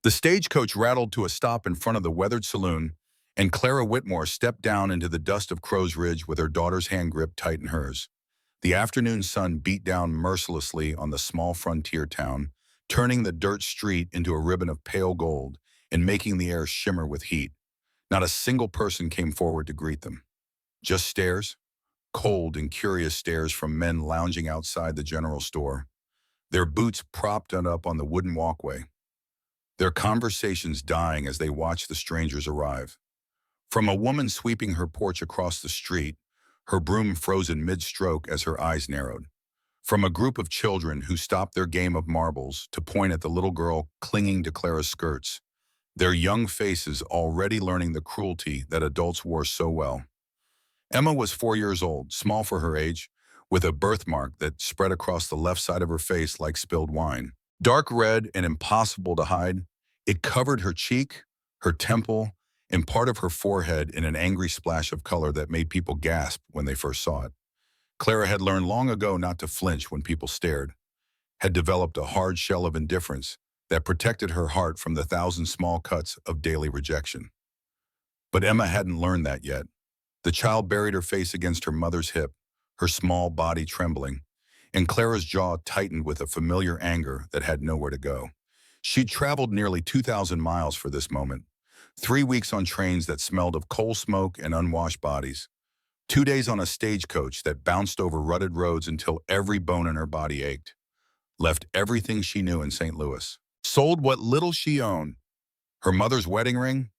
The stagecoach rattled to a stop in front of the weathered saloon, and Clara Whitmore stepped down into the dust of Crow's Ridge with her daughter's hand gripped tight in hers. The afternoon sun beat down mercilessly on the small frontier town, turning the dirt street into a ribbon of pale gold and making the air shimmer with heat. Not a single person came forward to greet them. Just stares, cold and curious stares from men lounging outside the general store, their boots propped up on the wooden walkway, their conversations dying as they watched the strangers arrive. From a woman sweeping her porch across the street, her broom frozen mid-stroke as her eyes narrowed. From a group of children who stopped their game of marbles to point at the little girl clinging to Clara's skirts, their young faces already learning the cruelty that adults wore so well. Emma was 4 years old, small for her age, with a birthmark that spread across the left side of her face like spilled wine. Dark red and impossible to hide, it covered her cheek, her temple, and part of her forehead in an angry splash of color that made people gasp when they first saw it. Clara had learned long ago not to flinch when people stared, had developed a hard shell of indifference that protected her heart from the thousand small cuts of daily rejection. But Emma hadn't learned that yet. The child buried her face against her mother's hip, her small body trembling, and Clara's jaw tightened with a familiar anger that had nowhere to go. She'd traveled nearly 2,000 miles for this moment, 3 weeks on trains that smelled of coal smoke and unwashed bodies, 2 days on a stagecoach that bounced over rutted roads until every bone in her body ached, left everything she knew in St. Louis, sold what little she owned, her mother's wedding ring,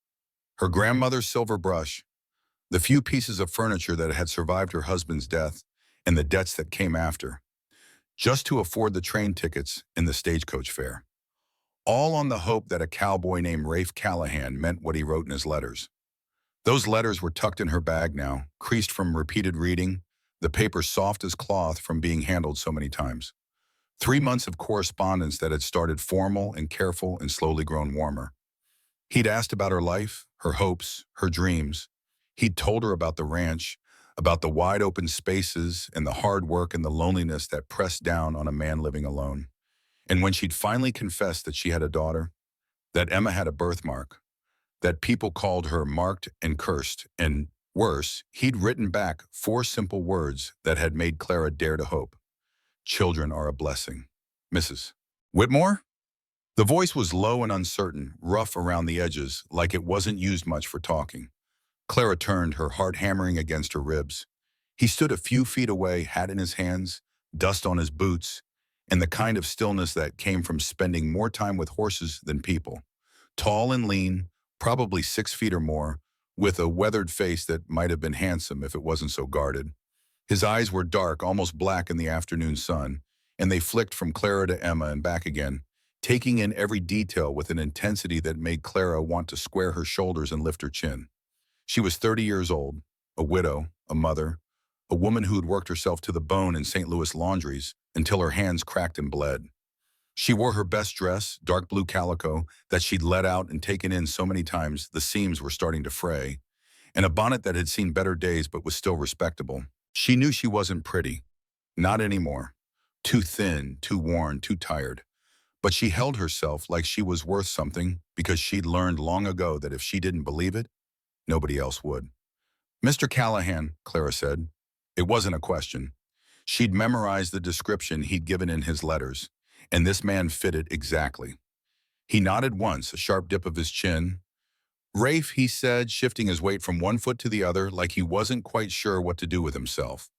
her grandmother's silver brush, the few pieces of furniture that had survived her husband's death, and the debts that came after, just to afford the train tickets and the stagecoach fare. All on the hope that a cowboy named Rafe Callahan meant what he wrote in his letters. Those letters were tucked in her bag now, creased from repeated reading, the paper soft as cloth from being handled so many times. 3 months of correspondence that had started formal and careful and slowly grown warmer. He'd asked about her life, her hopes, her dreams. He'd told her about the ranch, about the wide open spaces and the hard work and the loneliness that pressed down on a man living alone. And when she'd finally confessed that she had a daughter, that Emma had a birthmark, that people called her marked and cursed, and worse, he'd written back 4 simple words that had made Clara dare to hope. Children are a blessing. Mrs. Whitmore? The voice was low and uncertain, rough around the edges, like it wasn't used much for talking. Clara turned, her heart hammering against her ribs. He stood a few feet away, hat in his hands, dust on his boots, and the kind of stillness that came from spending more time with horses than people. Tall and lean, probably 6 feet or more, with a weathered face that might have been handsome if it wasn't so guarded. His eyes were dark, almost black in the afternoon sun, and they flicked from Clara to Emma and back again, taking in every detail with an intensity that made Clara want to square her shoulders and lift her chin. She was 30 years old, a widow, a mother, a woman who had worked herself to the bone in St. Louis laundries until her hands cracked and bled. She wore her best dress, dark blue calico, that she'd let out and taken in so many times the seams were starting to fray, and a bonnet that had seen better days but was still respectable. She knew she wasn't pretty. Not anymore. Too thin, too worn, too tired. But she held herself like she was worth something because she'd learned long ago that if she didn't believe it, nobody else would. Mr. Callahan, Clara said. It wasn't a question. She'd memorized the description he'd given in his letters, and this man fit it exactly. He nodded once, a sharp dip of his chin. Rafe, he said, shifting his weight from one foot to the other like he wasn't quite sure what to do with himself.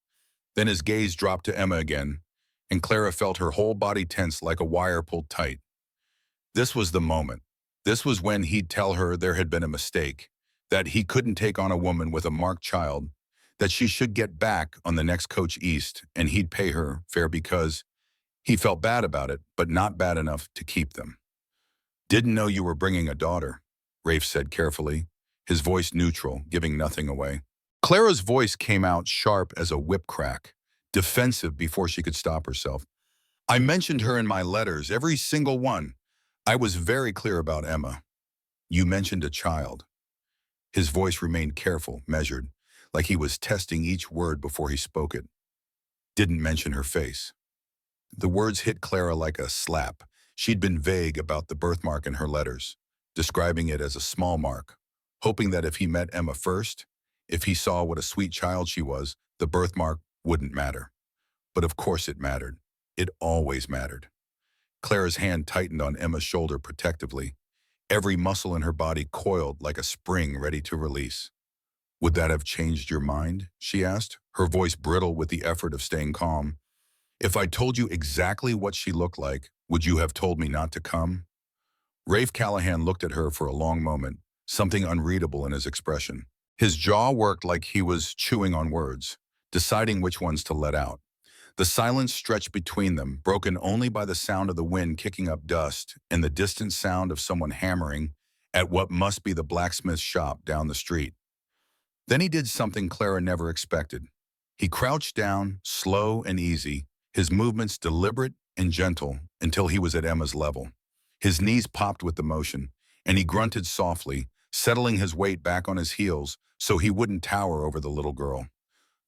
Then his gaze dropped to Emma again, and Clara felt her whole body tense like a wire pulled tight. This was the moment. This was when he'd tell her there had been a mistake, that he couldn't take on a woman with a marked child, that she should get back on the next coach east, and he'd pay her fair because he felt bad about it, but not bad enough to keep them. Didn't know you were bringing a daughter, Rafe said carefully, his voice neutral, giving nothing away. Clara's voice came out sharp as a whip crack, defensive before she could stop herself. I mentioned her in my letters, every single one. I was very clear about Emma. You mentioned a child. His voice remained careful, measured, like he was testing each word before he spoke it. Didn't mention her face. The words hit Clara like a slap. She'd been vague about the birthmark in her letters, describing it as a small mark, hoping that if he met Emma first, if he saw what a sweet child she was, the birthmark wouldn't matter. But of course it mattered. It always mattered. Clara's hand tightened on Emma's shoulder protectively. Every muscle in her body coiled like a spring ready to release. "Would that have changed your mind?" she asked, her voice brittle with the effort of staying calm. "If I told you exactly what she looked like, would you have told me not to come?" Rafe Callahan looked at her for a long moment, something unreadable in his expression. His jaw worked like he was chewing on words, deciding which ones to let out. The silence stretched between them, broken only by the sound of the wind kicking up dust and the distant sound of someone hammering at what must be the blacksmith's shop down the street. Then he did something Clara never expected. He crouched down, slow and easy, his movements deliberate and gentle until he was at Emma's level. His knees popped with the motion, and he grunted softly, settling his weight back on his heels so he wouldn't tower over the little girl.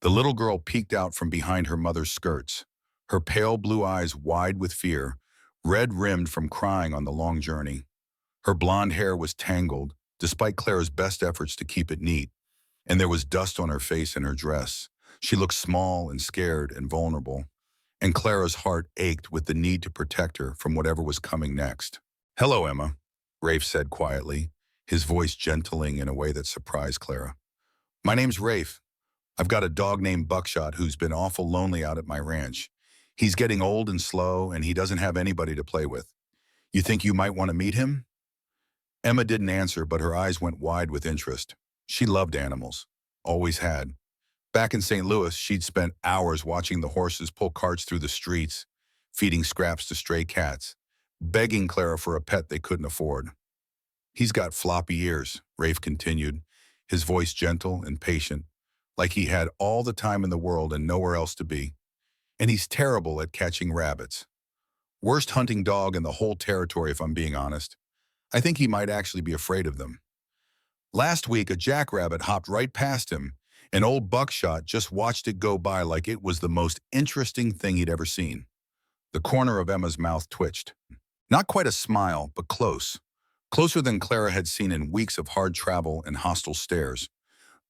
The little girl peeked out from behind her mother's skirts, her pale blue eyes wide with fear, red-rimmed from crying on the long journey. Her blonde hair was tangled, despite Clara's best efforts to keep it neat, and there was dust on her face and her dress. She looked small and scared and vulnerable, and Clara's heart ached with the need to protect her from whatever was coming next. "Hello, Emma," Rafe said quietly, his voice gentling in a way that surprised Clara. "My name's Rafe. I've got a dog named Buckshot who's been awful lonely out at my ranch. He's getting old and slow, and he doesn't have anybody to play with. You think you might want to meet him?" Emma didn't answer, but her eyes went wide with interest. She loved animals, always had. Back in St. Louis, she'd spent hours watching the horses pull carts through the streets, feeding scraps to stray cats, begging Clara for a pet they couldn't afford. "He's got floppy ears," Rafe continued, his voice gentle and patient, like he had all the time in the world and nowhere else to be. "And he's terrible at catching rabbits. Worst hunting dog in the whole territory, if I'm being honest. I think he might actually be afraid of them. Last week, a jackrabbit hopped right past him, and old Buckshot just watched it go by like it was the most interesting thing he'd ever seen." The corner of Emma's mouth twitched. Not quite a smile, but close. Closer than Clara had seen in weeks of hard travel and hostile stares.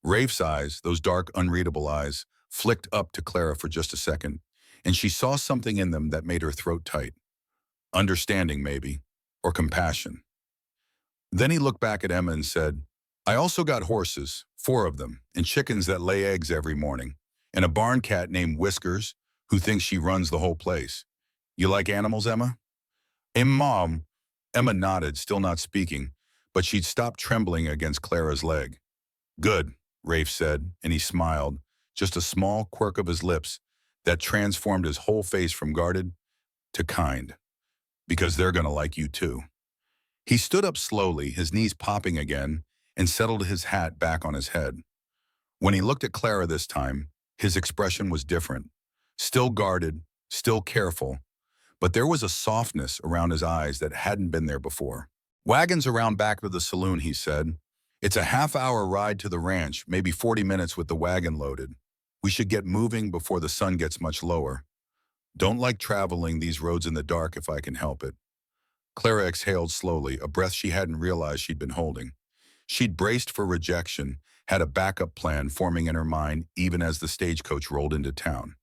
Rafe's eyes, those dark, unreadable eyes, flicked up to Clara for just a second, and she saw something in them that made her throat tight. Understanding, maybe, or compassion. Then he looked back at Emma and said, "I also got horses, 4 of them, and chickens that lay eggs every morning, and a barn cat named Whiskers, who thinks she runs the whole place. You like animals, Emma?" Mom." Emma nodded, still not speaking, but she'd stopped trembling against Clara's leg. "Good," Rafe said, and he smiled, just a small quirk of his lips that transformed his whole face from guarded to kind. "Because they're gonna like you too." He stood up slowly, his knees popping again, and settled his hat back on his head. When he looked at Clara this time, his expression was different. Still guarded, still careful, but there was a softness around his eyes that hadn't been there before. "Wagons around back of the saloon," he said. "It's a half-hour ride to the ranch, maybe 40 minutes with the wagon loaded. We should get moving before the sun gets much lower. Don't like traveling these roads in the dark if I can help it." Clara exhaled slowly, a breath she hadn't realized she'd been holding. She'd braced for rejection, had a backup plan forming in her mind even as the stagecoach rolled into town.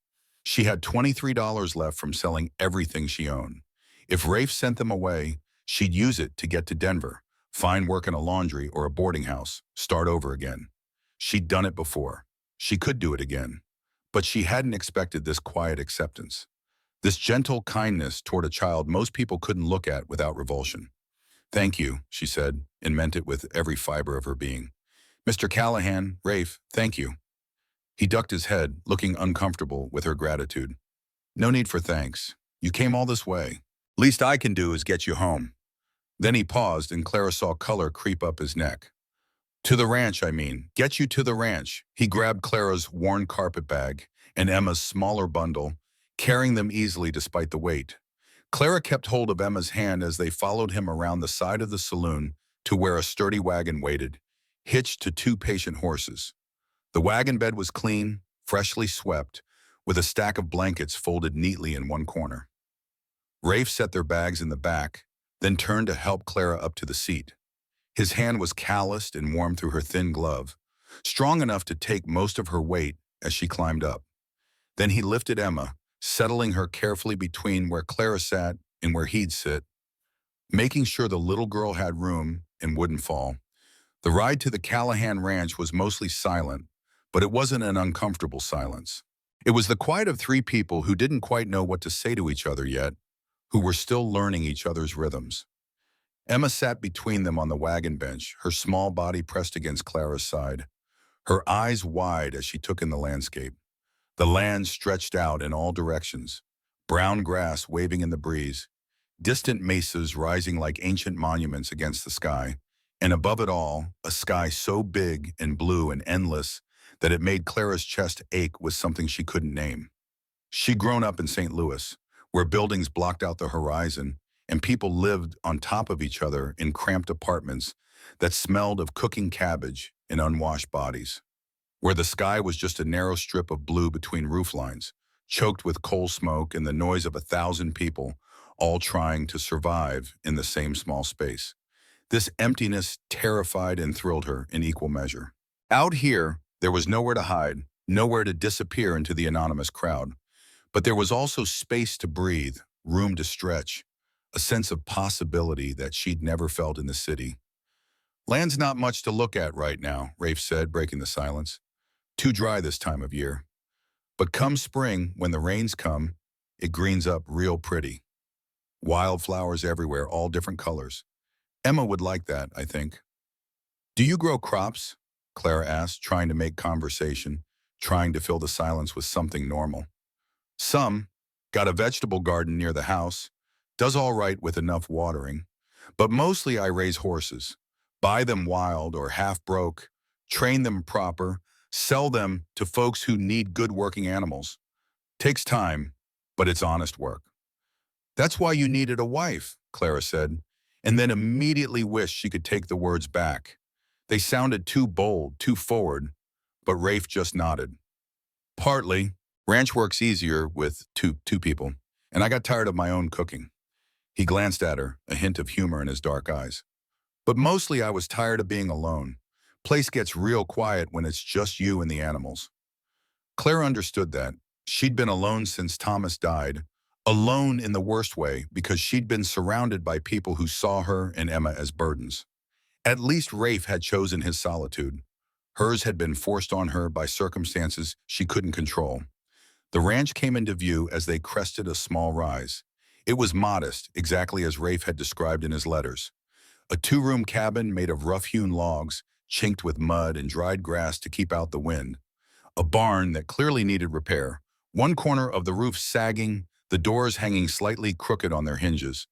She had $23 left from selling everything she owned. If Rafe sent them away, she'd use it to get to Denver, find work in a laundry or a boarding house, start over again. She'd done it before. She could do it again. But she hadn't expected this quiet acceptance. This gentle kindness toward a child most people couldn't look at without revulsion. "Thank you," she said, and meant it with every fiber of her being. "Mr. Callahan, Rafe, thank you." He ducked his head, looking uncomfortable with her gratitude. "No need for thanks. You came all this way. Least I can do is get you home." Then he paused, and Clara saw color creep up his neck. "To the ranch, I mean. Get you to the ranch." He grabbed Clara's worn carpet bag and Emma's smaller bundle, carrying them easily despite the weight. Clara kept hold of Emma's hand as they followed him around the side of the saloon to where a sturdy wagon waited, hitched to 2 patient horses. The wagon bed was clean, freshly swept, with a stack of blankets folded neatly in one corner. Rafe set their bags in the back, then turned to help Clara up to the seat. His hand was calloused and warm through her thin glove, strong enough to take most of her weight as she climbed up. Then he lifted Emma, settling her carefully between where Clara sat and where he'd sit, making sure the little girl had room and wouldn't fall. The ride to the Callahan Ranch was mostly silent, but it wasn't an uncomfortable silence. It was the quiet of three people who didn't quite know what to say to each other yet, who were still learning each other's rhythms. Emma sat between them on the wagon bench, her small body pressed against Clara's side, her eyes wide as she took in the landscape. The land stretched out in all directions, brown grass waving in the breeze, distant mesas rising like ancient monuments against the sky, and above it all, a sky so big and blue and endless that it made Clara's chest ache with something she couldn't name. She'd grown up in St. Louis, where buildings blocked out the horizon and people lived on top of each other in cramped apartments that smelled of cooking cabbage and unwashed bodies, where the sky was just a narrow strip of blue between rooflines, choked with coal smoke and the noise of 1,000 people, all trying to survive in the same small space. This emptiness terrified and thrilled her in equal measure. Out here, there was nowhere to hide, nowhere to disappear into the anonymous crowd. But there was also space to breathe, room to stretch, a sense of possibility that she'd never felt in the city. Land's not much to look at right now, Rafe said, breaking the silence. Too dry this time of year. But come spring, when the rains come, it greens up real pretty. Wildflowers everywhere, all different colors. Emma would like that, I think. Do you grow crops? Clara asked, trying to make conversation, trying to fill the silence with something normal. Some. Got a vegetable garden near the house. Does all right with enough watering. But mostly I raise horses. Buy them wild or half broke, train them proper, sell them to folks who need good working animals. Takes time, but it's honest work. That's why you needed a wife, Clara said, and then immediately wished she could take the words back. They sounded too bold, too forward, but Rafe just nodded. Partly. Ranch works easier with two people, and I got tired of my own cooking. He glanced at her, a hint of humor in his dark eyes. But mostly I was tired of being alone. Place gets real quiet when it's just you and the animals. Claire understood that. She'd been alone since Thomas died, alone in the worst way because she'd been surrounded by people who saw her and Emma as burdens. At least Rafe had chosen his solitude. Hers had been forced on her by circumstances she couldn't control. The ranch came into view as they crested a small rise. It was modest, exactly as Rafe had described in his letters. A two-room cabin made of rough-hewn logs, chinked with mud and dried grass to keep out the wind. A barn that clearly needed repair, one corner of the roof sagging, the doors hanging slightly crooked on their hinges.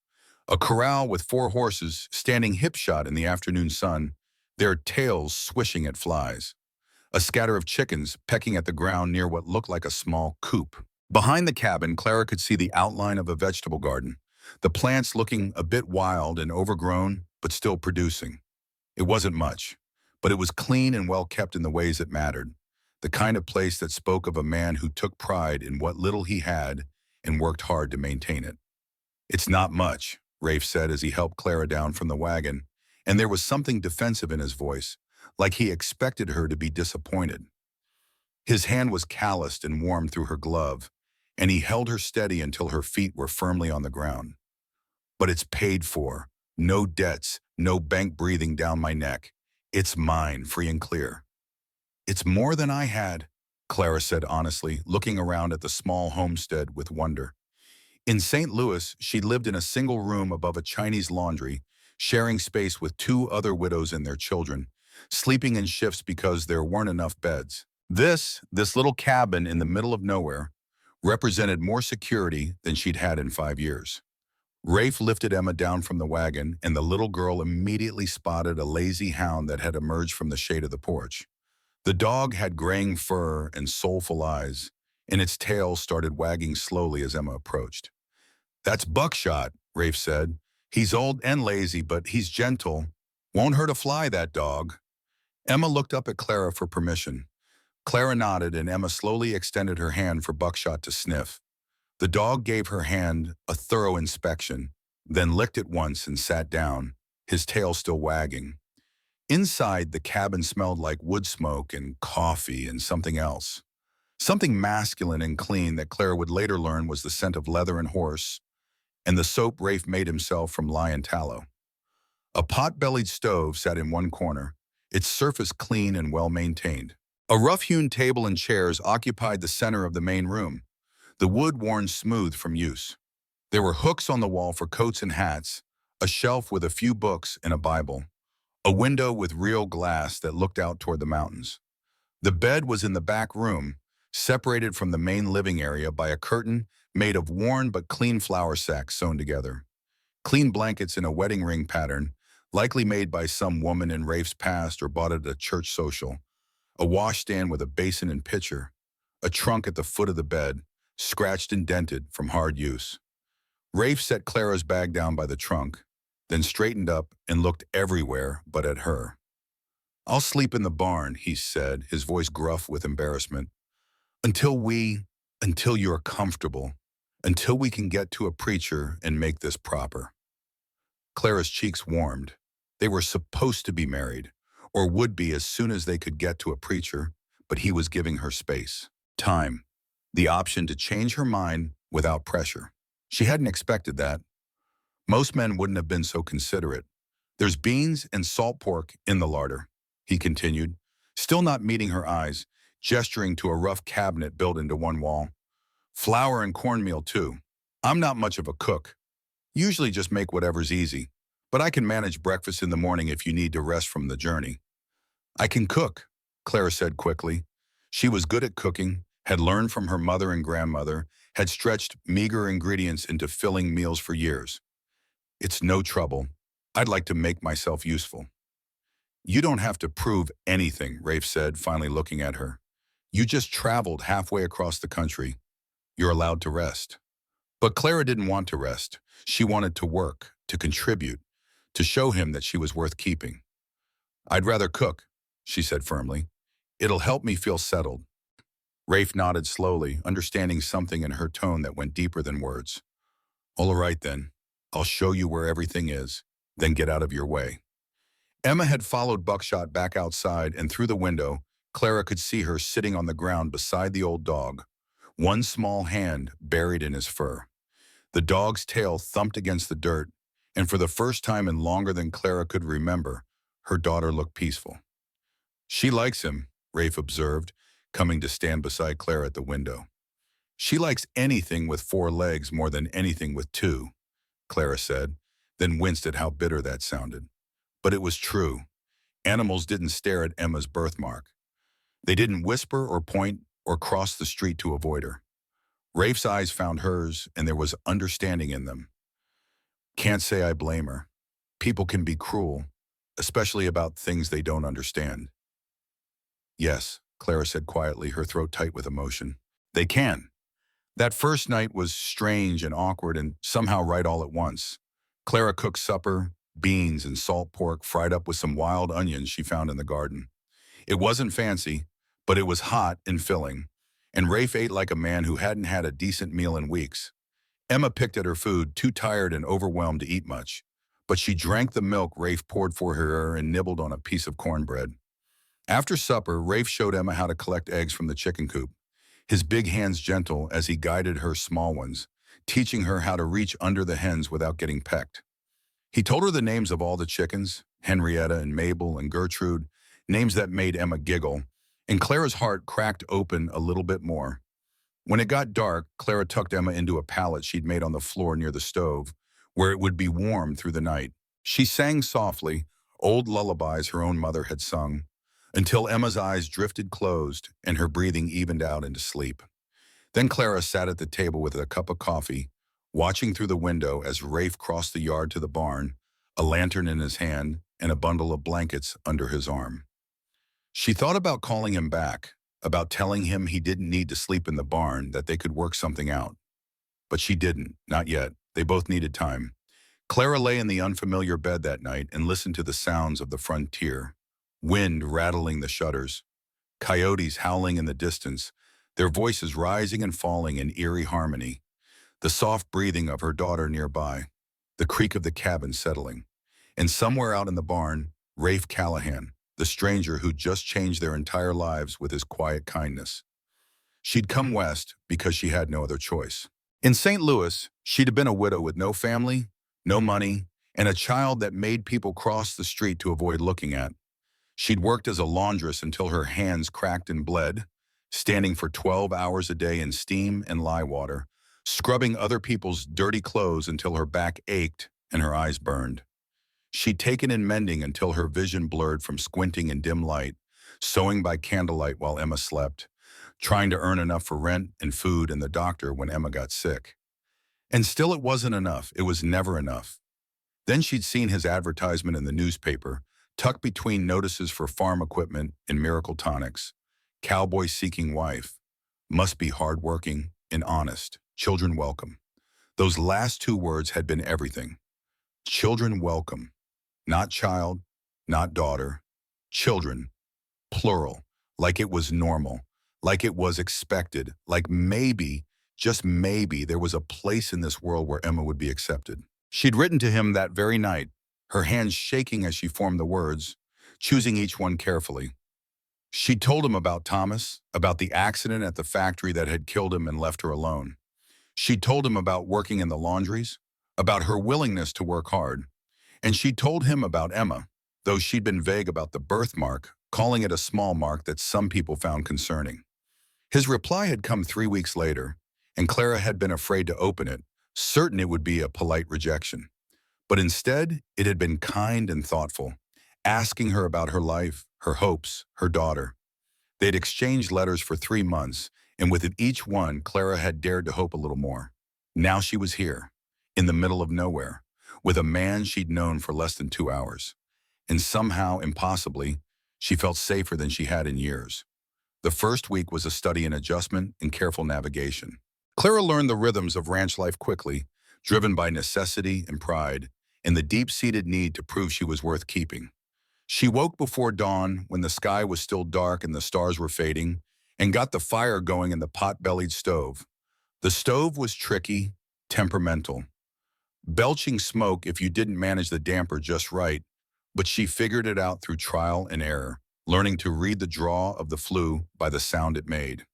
A corral with 4 horses standing hip-shot in the afternoon sun, their tails swishing at flies. A scatter of chickens pecking at the ground near what looked like a small coop. Behind the cabin, Clara could see the outline of a vegetable garden, the plants looking a bit wild and overgrown, but still producing. It wasn't much, but it was clean and well kept in the ways that mattered, the kind of place that spoke of a man who took pride in what little he had and worked hard to maintain it. It's not much, Rafe said as he helped Clara down from the wagon, and there was something defensive in his voice, like he expected her to be disappointed. His hand was calloused and warm through her glove, and he held her steady until her feet were firmly on the ground. But it's paid for. No debts, no bank breathing down my neck. It's mine, free and clear. It's more than I had, Clara said honestly, looking around at the small homestead with wonder. In St. Louis, she lived in a single room above a Chinese laundry, sharing space with 2 other widows and their children, sleeping in shifts because there weren't enough beds. This little cabin in the middle of nowhere represented more security than she'd had in 5 years. Rafe lifted Emma down from the wagon, and the little girl immediately spotted a lazy hound that had emerged from the shade of the porch. The dog had graying fur and soulful eyes, and its tail started wagging slowly as Emma approached. That's Buckshot, Rafe said. He's old and lazy, but he's gentle. Won't hurt a fly, that dog. Emma looked up at Clara for permission. Clara nodded, and Emma slowly extended her hand for Buckshot to sniff. The dog gave her hand a thorough inspection, then licked it once and sat down, his tail still wagging. Inside, the cabin smelled like wood smoke and coffee and something else. Something masculine and clean that Clara would later learn was the scent of leather and horse, and the soap Rafe made himself from lion tallow. A pot-bellied stove sat in one corner, its surface clean and well-maintained. A rough-hewn table and chairs occupied the center of the main room, the wood worn smooth from use. There were hooks on the wall for coats and hats, a shelf with a few books and a Bible, a window with real glass that looked out toward the mountains. The bed was in the back room, separated from the main living area by a curtain made of worn but clean flour sacks sewn together. Clean blankets in a wedding ring pattern, likely made by some woman in Rafe's past or bought at a church social. A washstand with a basin and pitcher. A trunk at the foot of the bed, scratched and dented from hard use. Rafe set Clara's bag down by the trunk, then straightened up and looked everywhere but at her. "I'll sleep in the barn," he said, his voice gruff with embarrassment. Until you're comfortable, until we can get to a preacher and make this proper." Clara's cheeks warmed. They were supposed to be married, or would be as soon as they could get to a preacher, but he was giving her space, time, the option to change her mind without pressure. She hadn't expected that. Most men wouldn't have been so considerate. "There's beans and salt pork in the larder," he continued, still not meeting her eyes, gesturing to a rough cabinet built into one wall. "Flour and cornmeal, too. I'm not much of a cook. Usually just make whatever's easy. But I can manage breakfast in the morning if you need to rest from the journey." "I can cook," Clara said quickly. She was good at cooking, had learned from her mother and grandmother, had stretched meager ingredients into filling meals for years. "It's no trouble. I'd like to make myself useful." "You don't have to prove anything," Rafe said, finally looking at her. "You just traveled halfway across the country. You're allowed to rest." But Clara didn't want to rest. She wanted to work, to contribute, to show him that she was worth keeping. "I'd rather cook," she said firmly. "It'll help me feel settled." Rafe nodded slowly, understanding something in her tone that went deeper than words. "All right then. I'll show you where everything is, then get out of your way." Emma had followed Buckshot back outside, and through the window, Clara could see her sitting on the ground beside the old dog, one small hand buried in his fur. The dog's tail thumped against the dirt, and for the first time in longer than Clara could remember, her daughter looked peaceful. "She likes him," Rafe observed, coming to stand beside Clara at the window. "She likes anything with 4 legs more than anything with 2, Clara said, then winced at how bitter that sounded. But it was true. Animals didn't stare at Emma's birthmark. They didn't whisper or point or cross the street to avoid her. Rafe's eyes found hers, and there was understanding in them. "Can't say I blame her. People can be cruel, especially about things they don't understand." "Yes," Clara said quietly, her throat tight with emotion. "They can." That first night was strange and awkward and somehow right all at once. Clara cooked supper, beans and salt pork fried up with some wild onions she found in the garden. It wasn't fancy, but it was hot and filling, and Rafe ate like a man who hadn't had a decent meal in weeks. Emma picked at her food, too tired and overwhelmed to eat much, but she drank the milk Rafe poured for her and nibbled on a piece of cornbread. After supper, Rafe showed Emma how to collect eggs from the chicken coop, his big hands gentle as he guided her small ones, teaching her how to reach under the hens without getting pecked. He told her the names of all the chickens, Henrietta and Mabel and Gertrude, names that made Emma giggle, and Clara's heart cracked open a little bit more. When it got dark, Clara tucked Emma into a pallet she'd made on the floor near the stove, where it would be warm through the night. She sang softly, old lullabies her own mother had sung, until Emma's eyes drifted closed and her breathing evened out into sleep. Then Clara sat at the table with a cup of coffee, watching through the window as Rafe crossed the yard to the barn, a lantern in his hand and a bundle of blankets under his arm. She thought about calling him back, about telling him he didn't need to sleep in the barn, that they could work something out. But she didn't, not yet. They both needed time. Clara lay in the unfamiliar bed that night and listened to the sounds of the frontier. Wind rattling the shutters, coyotes howling in the distance, their voices rising and falling in eerie harmony. the soft breathing of her daughter nearby, the creak of the cabin settling. And somewhere out in the barn, Rafe Callahan, the stranger who'd just changed their entire lives with his quiet kindness. She'd come west because she had no other choice. In St. Louis, she'd have been a widow with no family, no money, and a child that made people cross the street to avoid looking at. She'd worked as a laundress until her hands cracked and bled, standing for 12 hours a day in steam and lye water, scrubbing other people's dirty clothes until her back ached and her eyes burned. She'd taken in mending until her vision blurred from squinting in dim light, sewing by candlelight while Emma slept, trying to earn enough for rent and food and the doctor when Emma got sick. And still it wasn't enough. It was never enough. Then she'd seen his advertisement in the newspaper, tucked between notices for farm equipment and miracle tonics. Cowboy seeking wife. Must be hardworking and honest. Children welcome. Those last two words had been everything. Children welcome. Not child, not daughter. Children. Plural. Like it was normal. Like it was expected. Like maybe, just maybe, there was a place in this world where Emma would be accepted. She'd written to him that very night, her hands shaking as she formed the words, choosing each one carefully. She'd told him about Thomas, about the accident at the factory that had killed him and left her alone. She'd told him about working in the laundries, about her willingness to work hard. And she'd told him about Emma, though she'd been vague about the birthmark, calling it a small mark that some people found concerning. His reply had come 3 weeks later, and Clara had been afraid to open it, certain it would be a polite rejection. But instead, it had been kind and thoughtful, asking her about her life, her hopes, her daughter. They'd exchanged letters for 3 months, and with each one, Clara had dared to hope a little more. Now she was here, in the middle of nowhere, with a man she'd known for less than 2 hours. And somehow, impossibly, she felt safer than she had in years. The first week was a study in adjustment and careful navigation. Clara learned the rhythms of ranch life quickly, driven by necessity and pride, and the deep-seated need to prove she was worth keeping. She woke before dawn when the sky was still dark and the stars were fading, and got the fire going in the pot-bellied stove. The stove was tricky, temperamental, belching smoke if you didn't manage the damper just right, but she figured it out through trial and error, learning to read the draw of the flue by the sound it made.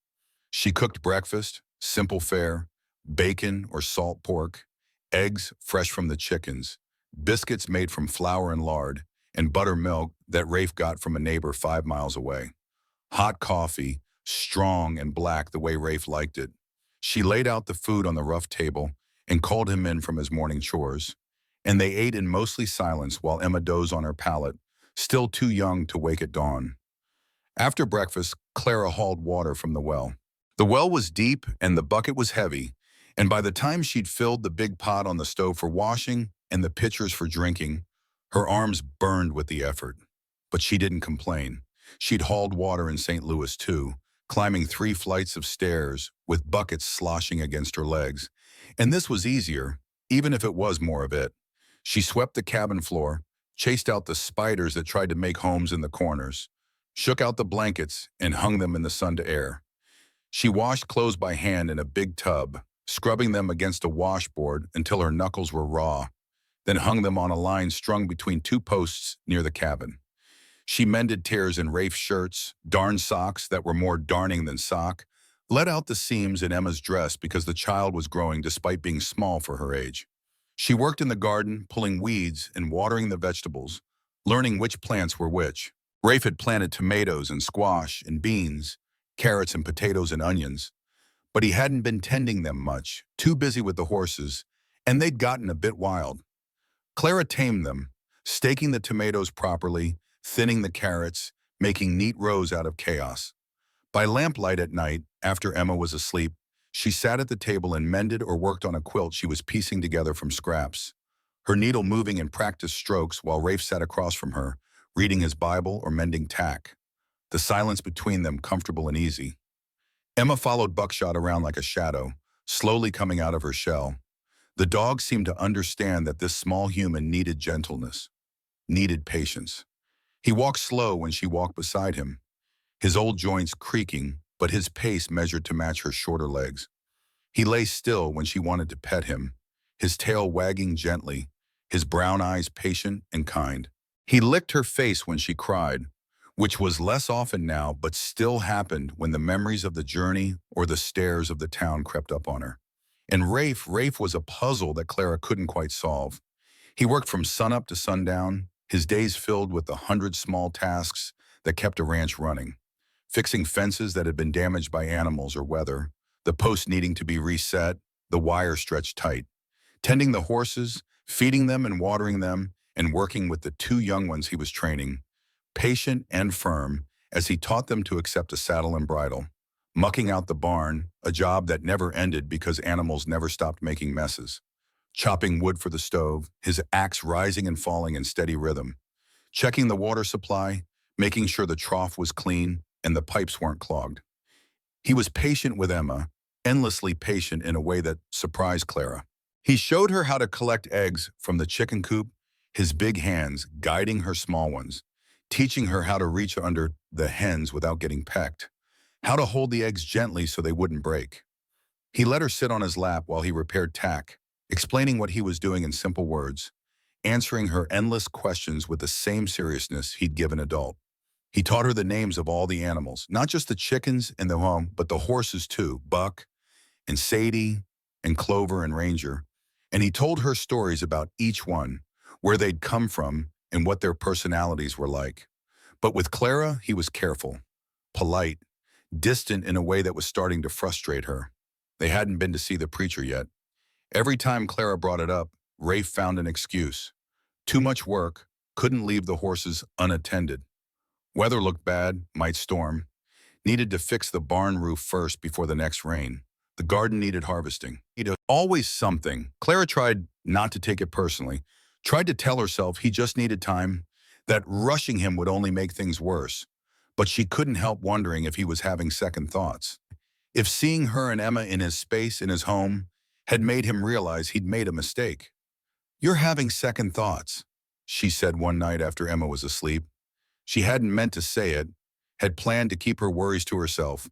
She cooked breakfast, simple fare, bacon or salt pork, eggs fresh from the chickens, biscuits made from flour and lard, and buttermilk that Rafe got from a neighbor 5 miles away. Hot coffee, strong and black the way Rafe liked it. She laid out the food on the rough table and called him in from his morning chores, and they ate in mostly silence while Emma dozed on her pallet, still too young to wake at dawn. After breakfast, Clara hauled water from the well. The well was deep and the bucket was heavy, and by the time she'd filled the big pot on the stove for washing and the pitchers for drinking, her arms burned with the effort. But she didn't complain. She'd hauled water in St. Louis too, climbing 3 flights of stairs with buckets sloshing against her legs. And this was easier, even if it was more of it. She swept the cabin floor, chased out the spiders that tried to make homes in the corners, shook out the blankets, and hung them in the sun to air. She washed clothes by hand in a big tub, scrubbing them against a washboard until her knuckles were raw, then hung them on a line strung between 2 posts near the cabin. She mended tears in Rafe's shirts, darned socks that were more darning than sock, let out the seams in Emma's dress because the child was growing despite being small for her age. She worked in the garden, pulling weeds and watering the vegetables, learning which plants were which. Rafe had planted tomatoes and squash and beans, carrots and potatoes and onions, but he hadn't been tending them much, too busy with the horses, and they'd gotten a bit wild. Clara tamed them, staking the tomatoes properly, thinning the carrots, making neat rows out of chaos. By lamplight at night, after Emma was asleep, she sat at the table and mended or worked on a quilt she was piecing together from scraps, her needle moving in practiced strokes while Rafe sat across from her, reading his Bible or mending tack, the silence between them comfortable and easy. Emma followed Buckshot around like a shadow, slowly coming out of her shell. The dog seemed to understand that this small human needed gentleness, needed patience. He walked slow when she walked beside him, his old joints creaking, but his pace measured to match her shorter legs. He lay still when she wanted to pet him, his tail wagging gently, his brown eyes patient and kind. He licked her face when she cried, which was less often now but still happened when the memories of the journey or the stares of the town crept up on her. And Rafe was a puzzle that Clara couldn't quite solve. He worked from sunup to sundown, his days filled with 100 small tasks that kept a ranch running. Fixing fences that had been damaged by animals or weather, the posts needing to be reset, the wire stretched tight. Tending the horses, feeding them and watering them, and working with the 2 young ones he was training, patient and firm as he taught them to accept a saddle and bridle. Mucking out the barn, a job that never ended because animals never stopped making messes. Chopping wood for the stove, his axe rising and falling in steady rhythm. Checking the water supply, making sure the trough was clean and the pipes weren't clogged. He was patient with Emma, endlessly patient in a way that surprised Clara. He showed her how to collect eggs from the chicken coop, his big hands guiding her small ones, teaching her how to reach under the hens without getting pecked, how to hold the eggs gently so they wouldn't break. He let her sit on his lap while he repaired tack, explaining what he was doing in simple words, answering her endless questions with the same seriousness he'd give an adult. He taught her the names of all the animals, not just the chickens and the home, but the horses too, Buck and Sadie and Clover and Ranger. And he told her stories about each one, where they'd come from and what their personalities were like. But with Clara, he was careful, polite, distant in a way that was starting to frustrate her. They hadn't been to see the preacher yet. Every time Clara brought it up, Rafe found an excuse. Too much work, couldn't leave the horses unattended. Weather looked bad, might storm. Needed to fix the barn roof first before the next rain. The garden needed harvesting. Always something. Clara tried not to take it personally, tried to tell herself he just needed time, that rushing him would only make things worse. But she couldn't help wondering if he was having second thoughts. If seeing her and Emma in his space, in his home, had made him realize he'd made a mistake. "You're having second thoughts," she said one night after Emma was asleep. She hadn't meant to say it, had planned to keep her worries to herself,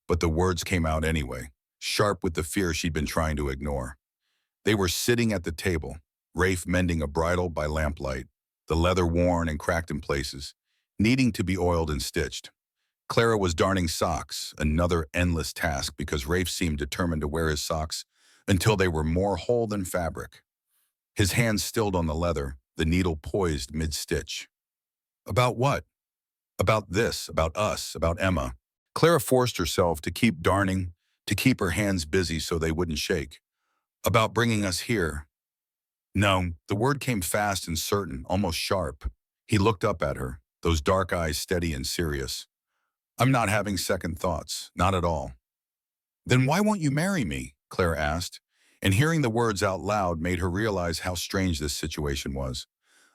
but the words came out anyway, sharp with the fear she'd been trying to ignore. They were sitting at the table, Rafe mending a bridle by lamplight, the leather worn and cracked in places, needing to be oiled and stitched. Clara was darning socks, another endless task because Rafe seemed determined to wear his socks until they were more whole than fabric. His hands stilled on the leather, the needle poised mid-stitch. About what? About this, about us, about Emma. Clara forced herself to keep darning, to keep her hands busy so they wouldn't shake. About bringing us here. No, the word came fast and certain, almost sharp. He looked up at her, those dark eyes steady and serious. "I'm not having second thoughts, not at all." "Then why won't you marry me?" Clara asked, and hearing the words out loud made her realize how strange this situation was.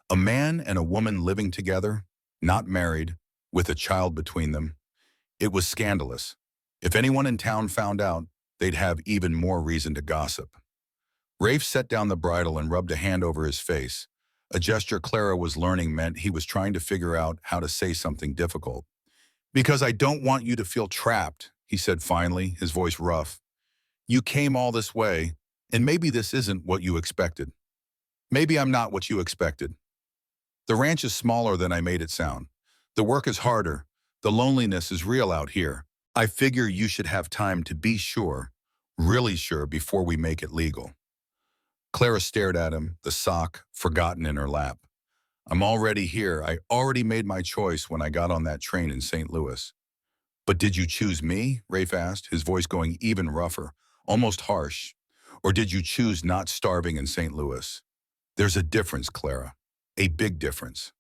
A man and a woman living together, not married, with a child between them. It was scandalous. If anyone in town found out, they'd have even more reason to gossip. Rafe set down the bridle and rubbed a hand over his face, a gesture Clara was learning meant he was trying to figure out how to say something difficult. "Because I don't want you to feel trapped," he said finally, his voice rough. "You came all this way, and maybe this isn't what you expected. Maybe I'm not what you expected. The ranch is smaller than I made it sound. The work is harder. The loneliness is real out here. I figure you should have time to be sure, really sure, before we make it legal." Clara stared at him, the sock forgotten in her lap. "I'm already here. I already made my choice when I got on that train in St. Louis." "But did you choose me?" Rafe asked, his voice going even rougher, almost harsh. "Or did you choose not starving in St. Louis? There's a difference, Clara. A big difference."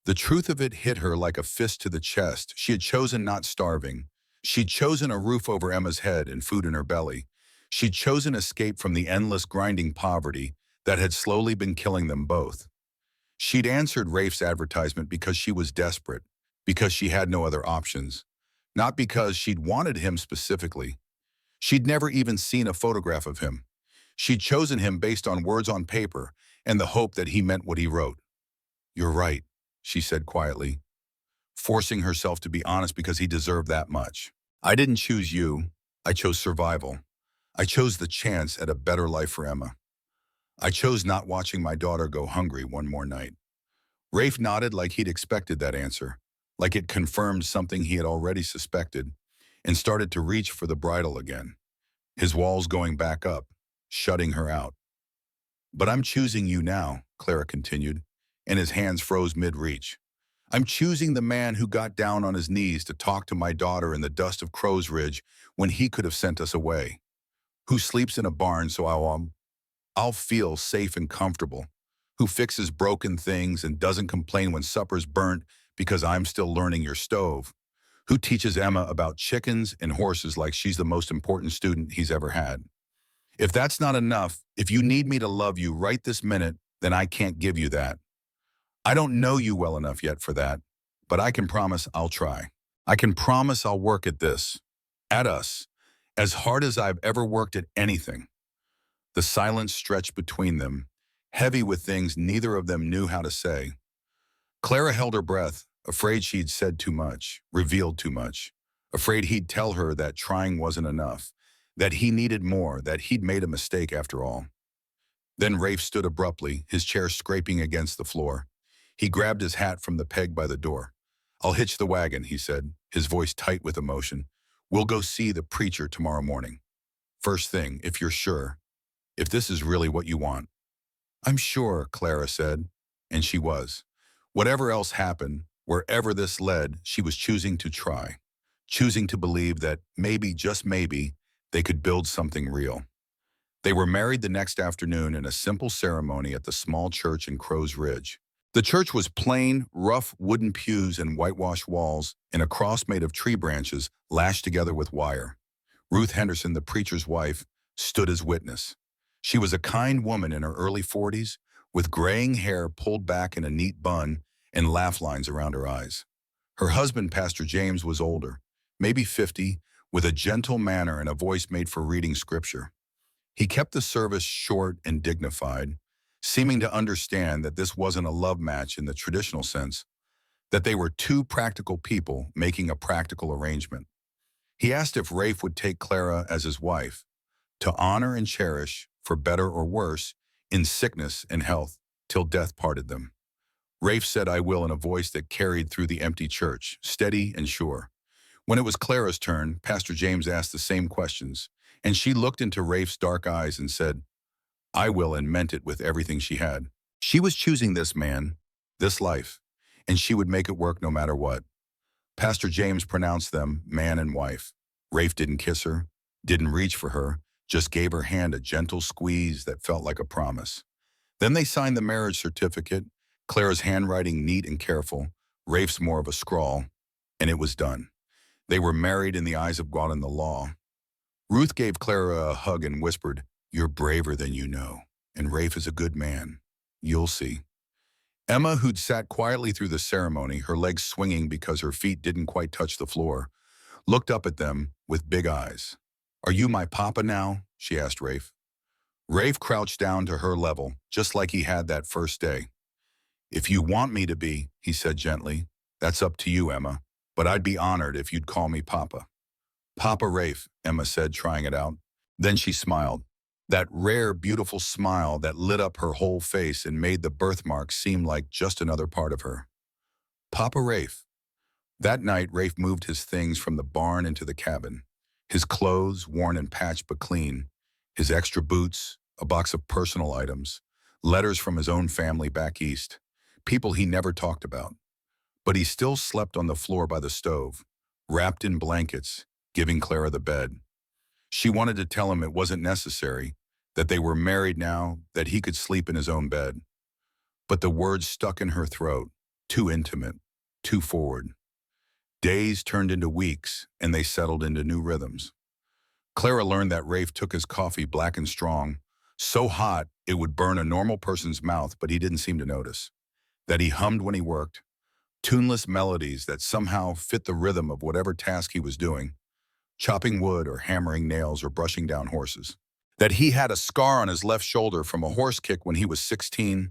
The truth of it hit her like a fist to the chest. She had chosen not starving. She'd chosen a roof over Emma's head and food in her belly. She'd chosen escape from the endless grinding poverty that had slowly been killing them both. She'd answered Rafe's advertisement because she was desperate, because she had no other options, not because she'd wanted him specifically. She'd never even seen a photograph of him. She'd chosen him based on words on paper and the hope that he meant what he wrote. "You're right," she said quietly, forcing herself to be honest because he deserved that much. "I didn't choose you. I chose survival. I chose the chance at a better life for Emma. I chose not watching my daughter go hungry one more night. Rafe nodded like he'd expected that answer, like it confirmed something he had already suspected, and started to reach for the bridle again, his walls going back up, shutting her out. But I'm choosing you now, Clara continued, and his hands froze mid-reach. I'm choosing the man who got down on his knees to talk to my daughter in the dust of Crow's Ridge when he could have sent us away, who sleeps in a barn so I'll feel safe and comfortable, who fixes broken things and doesn't complain when supper's burnt because I'm still learning your stove, who teaches Emma about chickens and horses like she's the most important student he's ever had. If that's not enough, if you need me to love you right this minute, then I can't give you that. I don't know you well enough yet for that, but I can promise I'll try. I can promise I'll work at this, at us, as hard as I've ever worked at anything. The silence stretched between them, heavy with things neither of them knew how to say. Clara held her breath, afraid she'd said too much, revealed too much, afraid he'd tell her that trying wasn't enough, that he needed more, that he'd made a mistake after all. Then Rafe stood abruptly, his chair scraping against the floor. He grabbed his hat from the peg by the door. I'll hitch the wagon, he said, his voice tight with emotion. We'll go see the preacher tomorrow morning. First thing, if you're sure, if this is really what you want. I'm sure, Clara said, and she was. Whatever else happened, wherever this led, she was choosing to try, choosing to believe that maybe, just maybe, they could build something real. They were married the next afternoon in a simple ceremony at the small church in Crow's Ridge. The church was plain, rough wooden pews and whitewashed walls, and a cross made of tree branches lashed together with wire. Ruth Henderson, the preacher's wife, stood as witness. She was a kind woman in her early 40s, with graying hair pulled back in a neat bun and laugh lines around her eyes. Her husband, Pastor James, was older, maybe 50, with a gentle manner and a voice made for reading scripture. He kept the service short and dignified, seeming to understand that this wasn't a love match in the traditional sense, that they were two practical people making a practical arrangement. He asked if Rafe would take Clara as his wife, to honor and cherish, for better or worse, in sickness and health, till death parted them. Rafe said, I will, in a voice that carried through the empty church, steady and sure. When it was Clara's turn, Pastor James asked the same questions, and she looked into Rafe's dark eyes and said, I will, and meant it with everything she had. She was choosing this man, this life, and she would make it work no matter what. Pastor James pronounced them man and wife. Rafe didn't kiss her, didn't reach for her, just gave her hand a gentle squeeze that felt like a promise. Then they signed the marriage certificate, Clara's handwriting neat and careful, Rafe's more of a scrawl, and it was done. They were married in the eyes of God and the law. Ruth gave Clara a hug and whispered, You're braver than you know, and Rafe is a good man. You'll see. Emma, who'd sat quietly through the ceremony, her legs swinging because her feet didn't quite touch the floor, looked up at them with big eyes. Are you my papa now? She asked Rafe. Rafe crouched down to her level, just like he had that first day. If you want me to be, he said gently, that's up to you, Emma, but I'd be honored if you'd call me Papa. Papa Rafe, Emma said, trying it out. Then she smiled. That rare, beautiful smile that lit up her whole face and made the birthmark seem like just another part of her. Papa Rafe. That night, Rafe moved his things from the barn into the cabin. His clothes, worn and patched but clean, his extra boots, a box of personal items, letters from his own family back east, people he never talked about. But he still slept on the floor by the stove, wrapped in blankets, giving Clara the bed. She wanted to tell him it wasn't necessary, that they were married now, that he could sleep in his own bed. But the words stuck in her throat, too intimate, too forward. Days turned into weeks, and they settled into new rhythms. Clara learned that Rafe took his coffee black and strong, so hot it would burn a normal person's mouth, but he didn't seem to notice. That he hummed when he worked, tuneless melodies that somehow fit the rhythm of whatever task he was doing, chopping wood or hammering nails or brushing down horses. That he had a scar on his left shoulder from a horse kick when he was 16,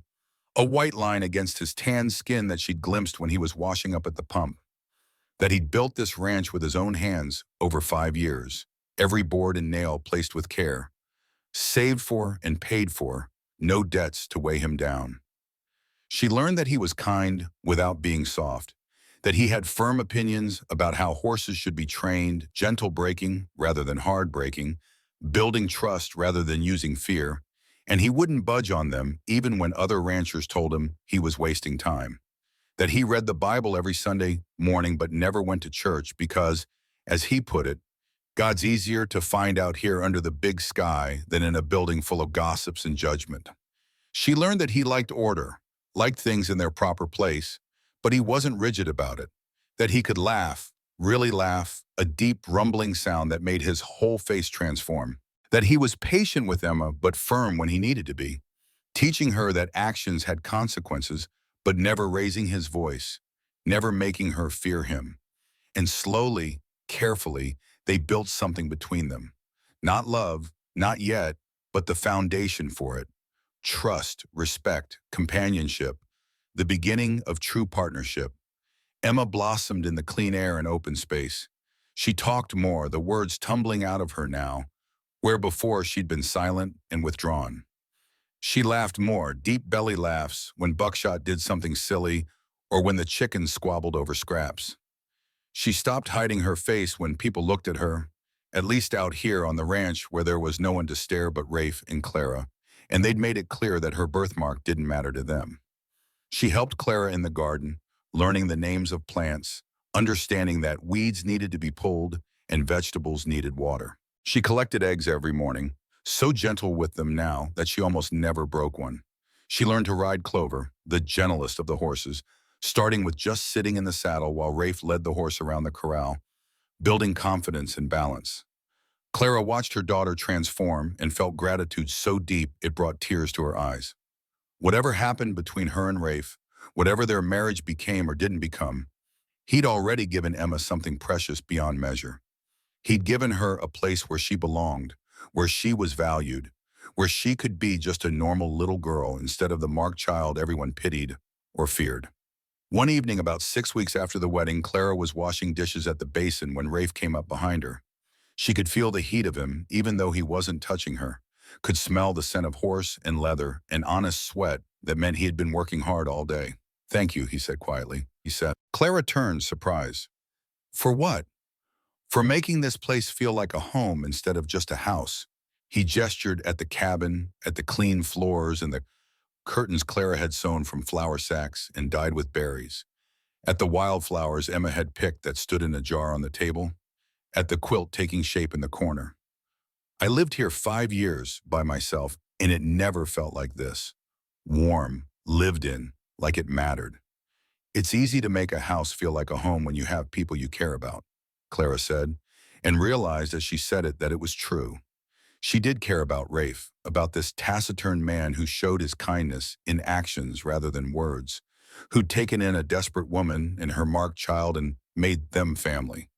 a white line against his tan skin that she'd glimpsed when he was washing up at the pump. That he'd built this ranch with his own hands over 5 years, every board and nail placed with care, saved for and paid for, no debts to weigh him down. She learned that he was kind without being soft, that he had firm opinions about how horses should be trained, gentle braking rather than hard braking, building trust rather than using fear, and he wouldn't budge on them even when other ranchers told him he was wasting time. That he read the Bible every Sunday morning but never went to church because, as he put it, God's easier to find out here under the big sky than in a building full of gossips and judgment. She learned that he liked order, liked things in their proper place, but he wasn't rigid about it. That he could laugh, really laugh, a deep rumbling sound that made his whole face transform. That he was patient with Emma but firm when he needed to be, teaching her that actions had consequences, but never raising his voice, never making her fear him. And slowly, carefully, they built something between them. Not love, not yet, but the foundation for it. Trust, respect, companionship, the beginning of true partnership. Emma blossomed in the clean air and open space. She talked more, the words tumbling out of her now, where before she'd been silent and withdrawn. She laughed more, deep belly laughs, when Buckshot did something silly or when the chickens squabbled over scraps. She stopped hiding her face when people looked at her, at least out here on the ranch where there was no one to stare but Rafe and Clara, and they'd made it clear that her birthmark didn't matter to them. She helped Clara in the garden, learning the names of plants, understanding that weeds needed to be pulled and vegetables needed water. She collected eggs every morning, so gentle with them now that she almost never broke one. She learned to ride Clover, the gentlest of the horses, starting with just sitting in the saddle while Rafe led the horse around the corral, building confidence and balance. Clara watched her daughter transform and felt gratitude so deep it brought tears to her eyes. Whatever happened between her and Rafe, whatever their marriage became or didn't become, he'd already given Emma something precious beyond measure. He'd given her a place where she belonged, where she was valued, where she could be just a normal little girl instead of the marked child everyone pitied or feared. One evening about 6 weeks after the wedding, Clara was washing dishes at the basin when Rafe came up behind her. She could feel the heat of him, even though he wasn't touching her, could smell the scent of horse and leather and honest sweat that meant he had been working hard all day. "Thank you," he said quietly. He said. Clara turned, surprised. "For what?" "For making this place feel like a home instead of just a house." He gestured at the cabin, at the clean floors and the curtains Clara had sewn from flour sacks and dyed with berries, at the wildflowers Emma had picked that stood in a jar on the table, at the quilt taking shape in the corner. "I lived here 5 years by myself, and it never felt like this. Warm, lived in, like it mattered." "It's easy to make a house feel like a home when you have people you care about," Clara said, and realized as she said it that it was true. She did care about Rafe, about this taciturn man who showed his kindness in actions rather than words, who'd taken in a desperate woman and her marked child and made them family.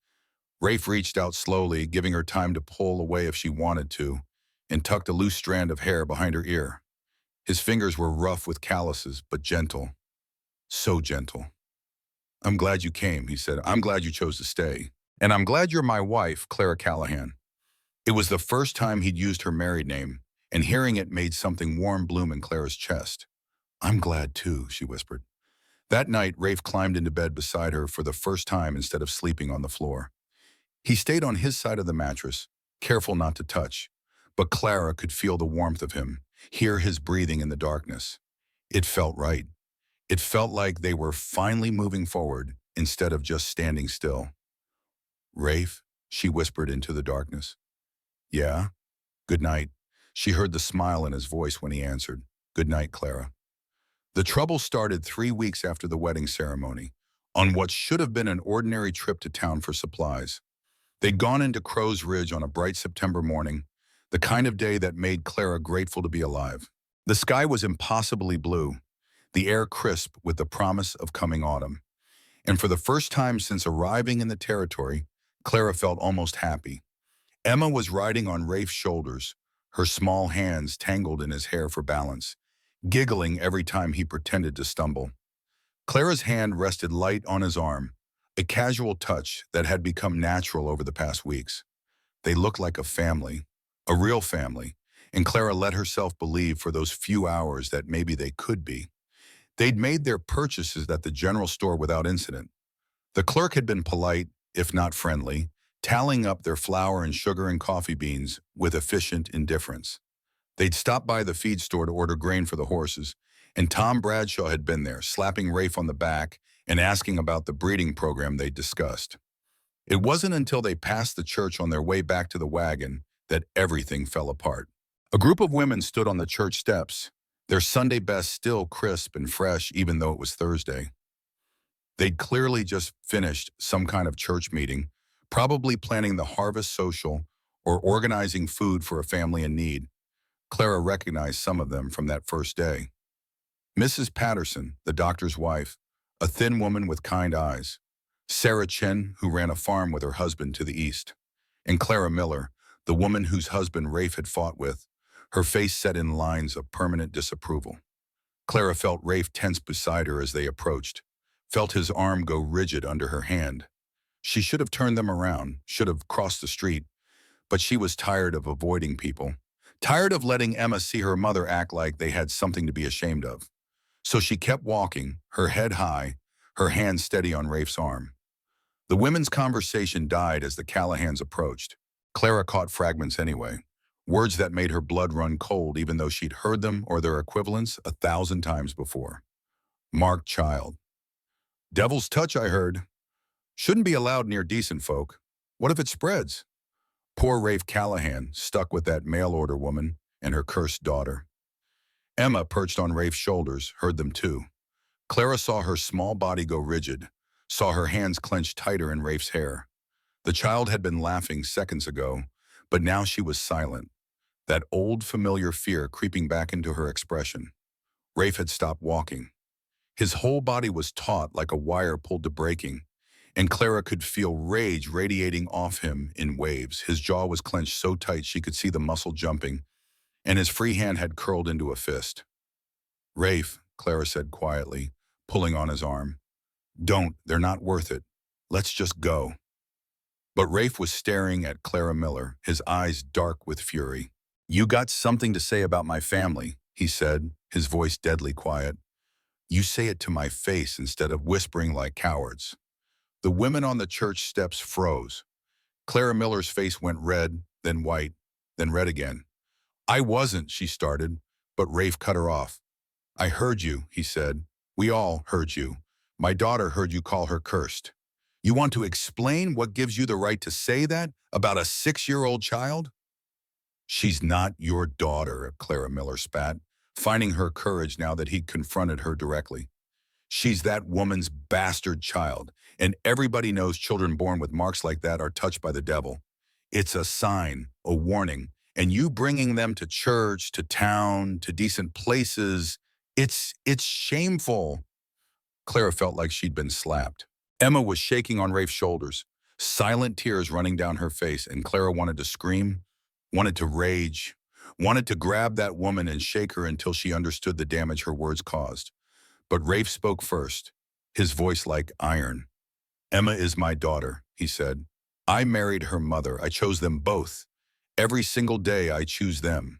Rafe reached out slowly, giving her time to pull away if she wanted to, and tucked a loose strand of hair behind her ear. His fingers were rough with calluses, but gentle. So gentle. "I'm glad you came," he said. "I'm glad you chose to stay. And I'm glad you're my wife, Clara Callahan." It was the first time he'd used her married name, and hearing it made something warm bloom in Clara's chest. "I'm glad too," she whispered. That night, Rafe climbed into bed beside her for the first time instead of sleeping on the floor. He stayed on his side of the mattress, careful not to touch, but Clara could feel the warmth of him, hear his breathing in the darkness. It felt right. It felt like they were finally moving forward instead of just standing still. "Rafe," she whispered into the darkness. "Yeah? Good night." She heard the smile in his voice when he answered. "Good night, Clara." The trouble started 3 weeks after the wedding ceremony, on what should have been an ordinary trip to town for supplies. They'd gone into Crow's Ridge on a bright September morning, the kind of day that made Clara grateful to be alive. The sky was impossibly blue, the air crisp with the promise of coming autumn. And for the first time since arriving in the territory, Clara felt almost happy. Emma was riding on Rafe's shoulders, her small hands tangled in his hair for balance, giggling every time he pretended to stumble. Clara's hand rested light on his arm, a casual touch that had become natural over the past weeks. They looked like a real family, and Clara let herself believe for those few hours that maybe they could be. They'd made their purchases at the general store without incident. The clerk had been polite, if not friendly, tallying up their flour and sugar and coffee beans with efficient indifference. They'd stopped by the feed store to order grain for the horses, and Tom Bradshaw had been there, slapping Rafe on the back and asking about the breeding program they'd discussed. It wasn't until they passed the church on their way back to the wagon that everything fell apart. A group of women stood on the church steps, their Sunday best still crisp and fresh even though it was Thursday. They'd clearly just finished some kind of church meeting, probably planning the harvest social or organizing food for a family in need. Clara recognized some of them from that first day. Mrs. Patterson, the doctor's wife, a thin woman with kind eyes. Sarah Chen, who ran a farm with her husband to the east. And Clara Miller, the woman whose husband Rafe had fought with, her face set in lines of permanent disapproval. Clara felt Rafe tense beside her as they approached, felt his arm go rigid under her hand. She should have turned them around, should have crossed the street, but she was tired of avoiding people, tired of letting Emma see her mother act like they had something to be ashamed of. So she kept walking, her head high, her hand steady on Rafe's arm. The women's conversation died as the Callahans approached. Clara caught fragments anyway, words that made her blood run cold even though she'd heard them or their equivalents 1,000 times before. Mark Child. Devil's touch, I heard. Shouldn't be allowed near decent folk. What if it spreads? Poor Rafe Callahan, stuck with that mail-order woman and her cursed daughter. Emma, perched on Rafe's shoulders, heard them too. Clara saw her small body go rigid, saw her hands clench tighter in Rafe's hair. The child had been laughing seconds ago, but now she was silent, that old familiar fear creeping back into her expression. Rafe had stopped walking. His whole body was taut like a wire pulled to breaking, and Clara could feel rage radiating off him in waves. His jaw was clenched so tight she could see the muscle jumping, and his free hand had curled into a fist. Rafe, Clara said quietly, pulling on his arm. Don't, they're not worth it. Let's just go. But Rafe was staring at Clara Miller, his eyes dark with fury. You got something to say about my family, he said, his voice deadly quiet. You say it to my face instead of whispering like cowards. The women on the church steps froze. Clara Miller's face went red, then white, then red again. I wasn't, she started, but Rafe cut her off. I heard you, he said. We all heard you. My daughter heard you call her cursed. You want to explain what gives you the right to say that about a 6-year-old child? She's not your daughter, Clara Miller spat, finding her courage now that he'd confronted her directly. She's that woman's bastard child, and everybody knows children born with marks like that are touched by the devil. It's a sign, a warning, and you bringing them to church, to town, to decent places, it's shameful. Clara felt like she'd been slapped. Emma was shaking on Rafe's shoulders, silent tears running down her face, and Clara wanted to scream, wanted to rage, wanted to grab that woman and shake her until she understood the damage her words caused. But Rafe spoke first, his voice like iron. Emma is my daughter, he said. I married her mother. I chose them both. Every single day I choose them.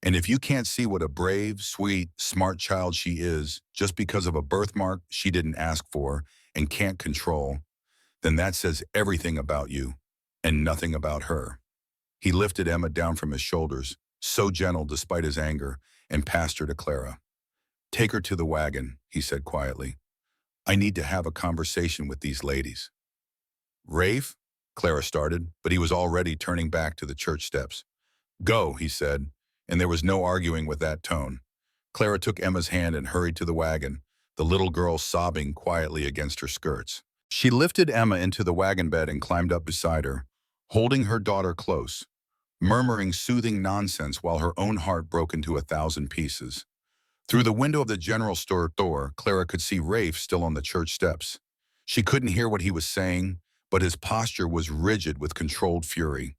And if you can't see what a brave, sweet, smart child she is just because of a birthmark she didn't ask for and can't control, then that says everything about you and nothing about her. He lifted Emma down from his shoulders, so gentle despite his anger, and passed her to Clara. Take her to the wagon, he said quietly. I need to have a conversation with these ladies. Rafe? Clara started, but he was already turning back to the church steps. Go, he said, and there was no arguing with that tone. Clara took Emma's hand and hurried to the wagon, the little girl sobbing quietly against her skirts. She lifted Emma into the wagon bed and climbed up beside her, holding her daughter close, murmuring soothing nonsense while her own heart broke into 1,000 pieces. Through the window of the general store door, Clara could see Rafe still on the church steps. She couldn't hear what he was saying, but his posture was rigid with controlled fury.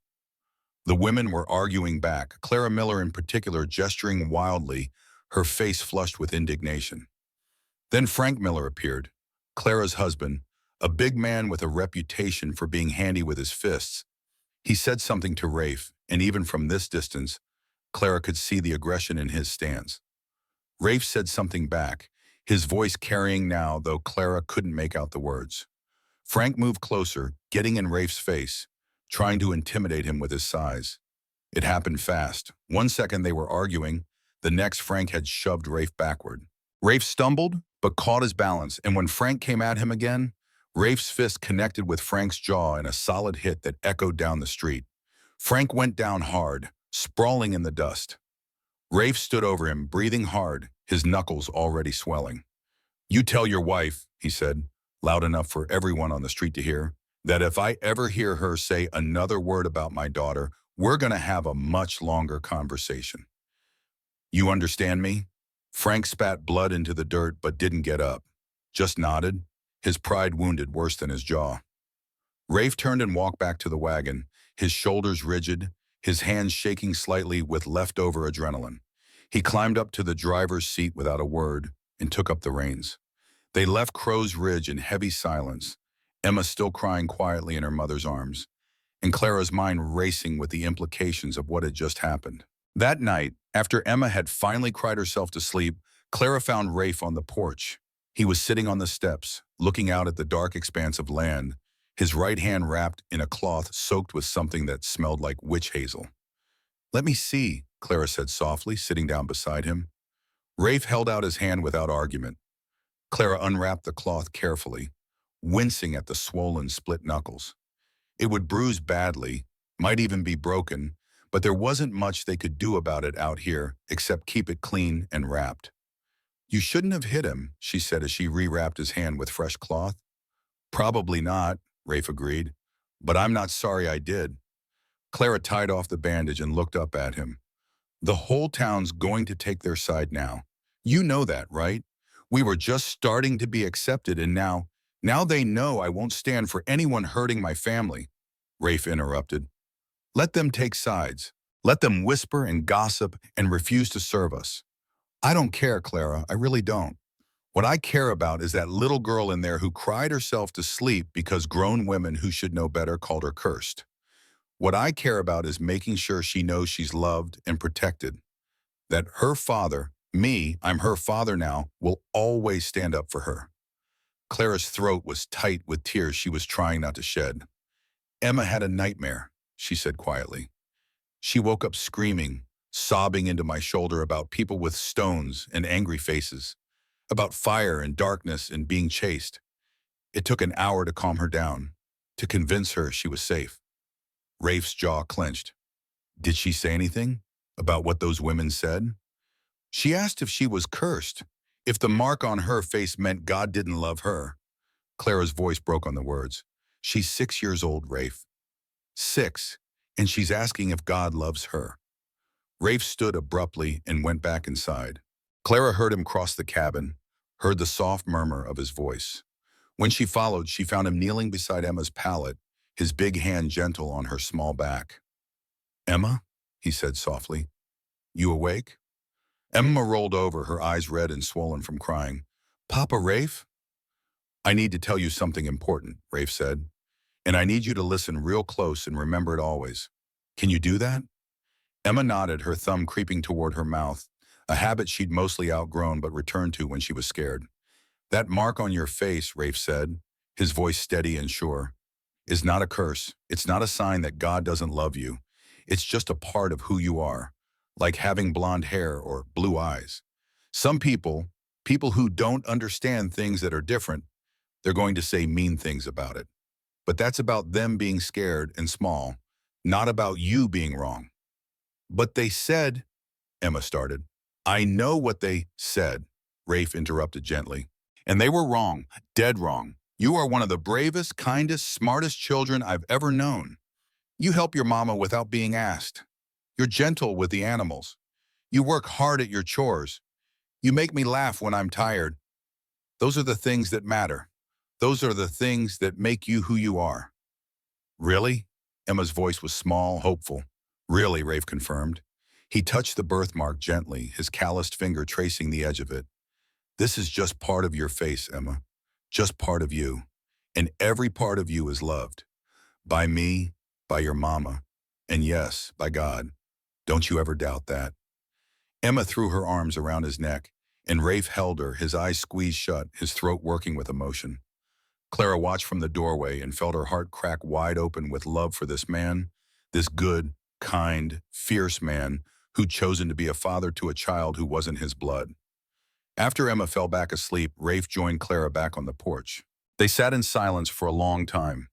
The women were arguing back, Clara Miller in particular gesturing wildly, her face flushed with indignation. Then Frank Miller appeared, Clara's husband, a big man with a reputation for being handy with his fists. He said something to Rafe, and even from this distance, Clara could see the aggression in his stance. Rafe said something back, his voice carrying now, though Clara couldn't make out the words. Frank moved closer, getting in Rafe's face, trying to intimidate him with his size. It happened fast. 1 second they were arguing, the next Frank had shoved Rafe backward. Rafe stumbled, but caught his balance, and when Frank came at him again, Rafe's fist connected with Frank's jaw in a solid hit that echoed down the street. Frank went down hard, sprawling in the dust. Rafe stood over him, breathing hard, his knuckles already swelling. "You tell your wife," he said, loud enough for everyone on the street to hear, "that if I ever hear her say another word about my daughter, we're going to have a much longer conversation. You understand me?" Frank spat blood into the dirt but didn't get up, just nodded, his pride wounded worse than his jaw. Rafe turned and walked back to the wagon, his shoulders rigid, his hands shaking slightly with leftover adrenaline. He climbed up to the driver's seat without a word and took up the reins. They left Crow's Ridge in heavy silence, Emma still crying quietly in her mother's arms, and Clara's mind racing with the implications of what had just happened. That night, after Emma had finally cried herself to sleep, Clara found Rafe on the porch. He was sitting on the steps, looking out at the dark expanse of land, his right hand wrapped in a cloth soaked with something that smelled like witch hazel. "Let me see," Clara said softly, sitting down beside him. Rafe held out his hand without argument. Clara unwrapped the cloth carefully, wincing at the swollen, split knuckles. It would bruise badly, might even be broken, but there wasn't much they could do about it out here except keep it clean and wrapped. "You shouldn't have hit him," she said as she rewrapped his hand with fresh cloth. "Probably not," Rafe agreed, "but I'm not sorry I did." Clara tied off the bandage and looked up at him. "The whole town's going to take their side now. You know that, right? We were just starting to be accepted, and now they know I won't stand for anyone hurting my family." Rafe interrupted. "Let them take sides. Let them whisper and gossip and refuse to serve us. I don't care, Clara, I really don't. What I care about is that little girl in there who cried herself to sleep because grown women who should know better called her cursed. What I care about is making sure she knows she's loved and protected. That her father, me, I'm her father now, will always stand up for her." Clara's throat was tight with tears she was trying not to shed. "Emma had a nightmare," she said quietly. "She woke up screaming, sobbing into my shoulder about people with stones and angry faces, about fire and darkness and being chased. It took an hour to calm her down, to convince her she was safe." Rafe's jaw clenched. "Did she say anything about what those women said?" "She asked if she was cursed, if the mark on her face meant God didn't love her." Clara's voice broke on the words. "She's 6 years old, Rafe. 6, and she's asking if God loves her." Rafe stood abruptly and went back inside. Clara heard him cross the cabin, heard the soft murmur of his voice. When she followed, she found him kneeling beside Emma's pallet, his big hand gentle on her small back. "Emma," he said softly, "you awake?" Emma rolled over, her eyes red and swollen from crying. "Papa, Rafe?" "I need to tell you something important," Rafe said, "and I need you to listen real close and remember it always. Can you do that?" Emma nodded, her thumb creeping toward her mouth, a habit she'd mostly outgrown but returned to when she was scared. "That mark on your face," Rafe said, his voice steady and sure, "is not a curse. It's not a sign that God doesn't love you. It's just a part of who you are, like having blonde hair or blue eyes. Some people who don't understand things that are different, they're going to say mean things about it. But that's about them being scared and small, not about you being wrong." "But they said," Emma started. "I know what they said," Rafe interrupted gently. "And they were wrong, dead wrong. You are one of the bravest, kindest, smartest children I've ever known. You help your mama without being asked. You're gentle with the animals. You work hard at your chores. You make me laugh when I'm tired. Those are the things that matter. Those are the things that make you who you are." "Really?" Emma's voice was small, hopeful. "Really," Rafe confirmed. He touched the birthmark gently, his calloused finger tracing the edge of it. "This is just part of your face, Emma. Just part of you. And every part of you is loved. By me, By your mama. And yes, by God. Don't you ever doubt that. Emma threw her arms around his neck, and Rafe held her, his eyes squeezed shut, his throat working with emotion. Clara watched from the doorway and felt her heart crack wide open with love for this man, this good, kind, fierce man who'd chosen to be a father to a child who wasn't his blood. After Emma fell back asleep, Rafe joined Clara back on the porch. They sat in silence for a long time,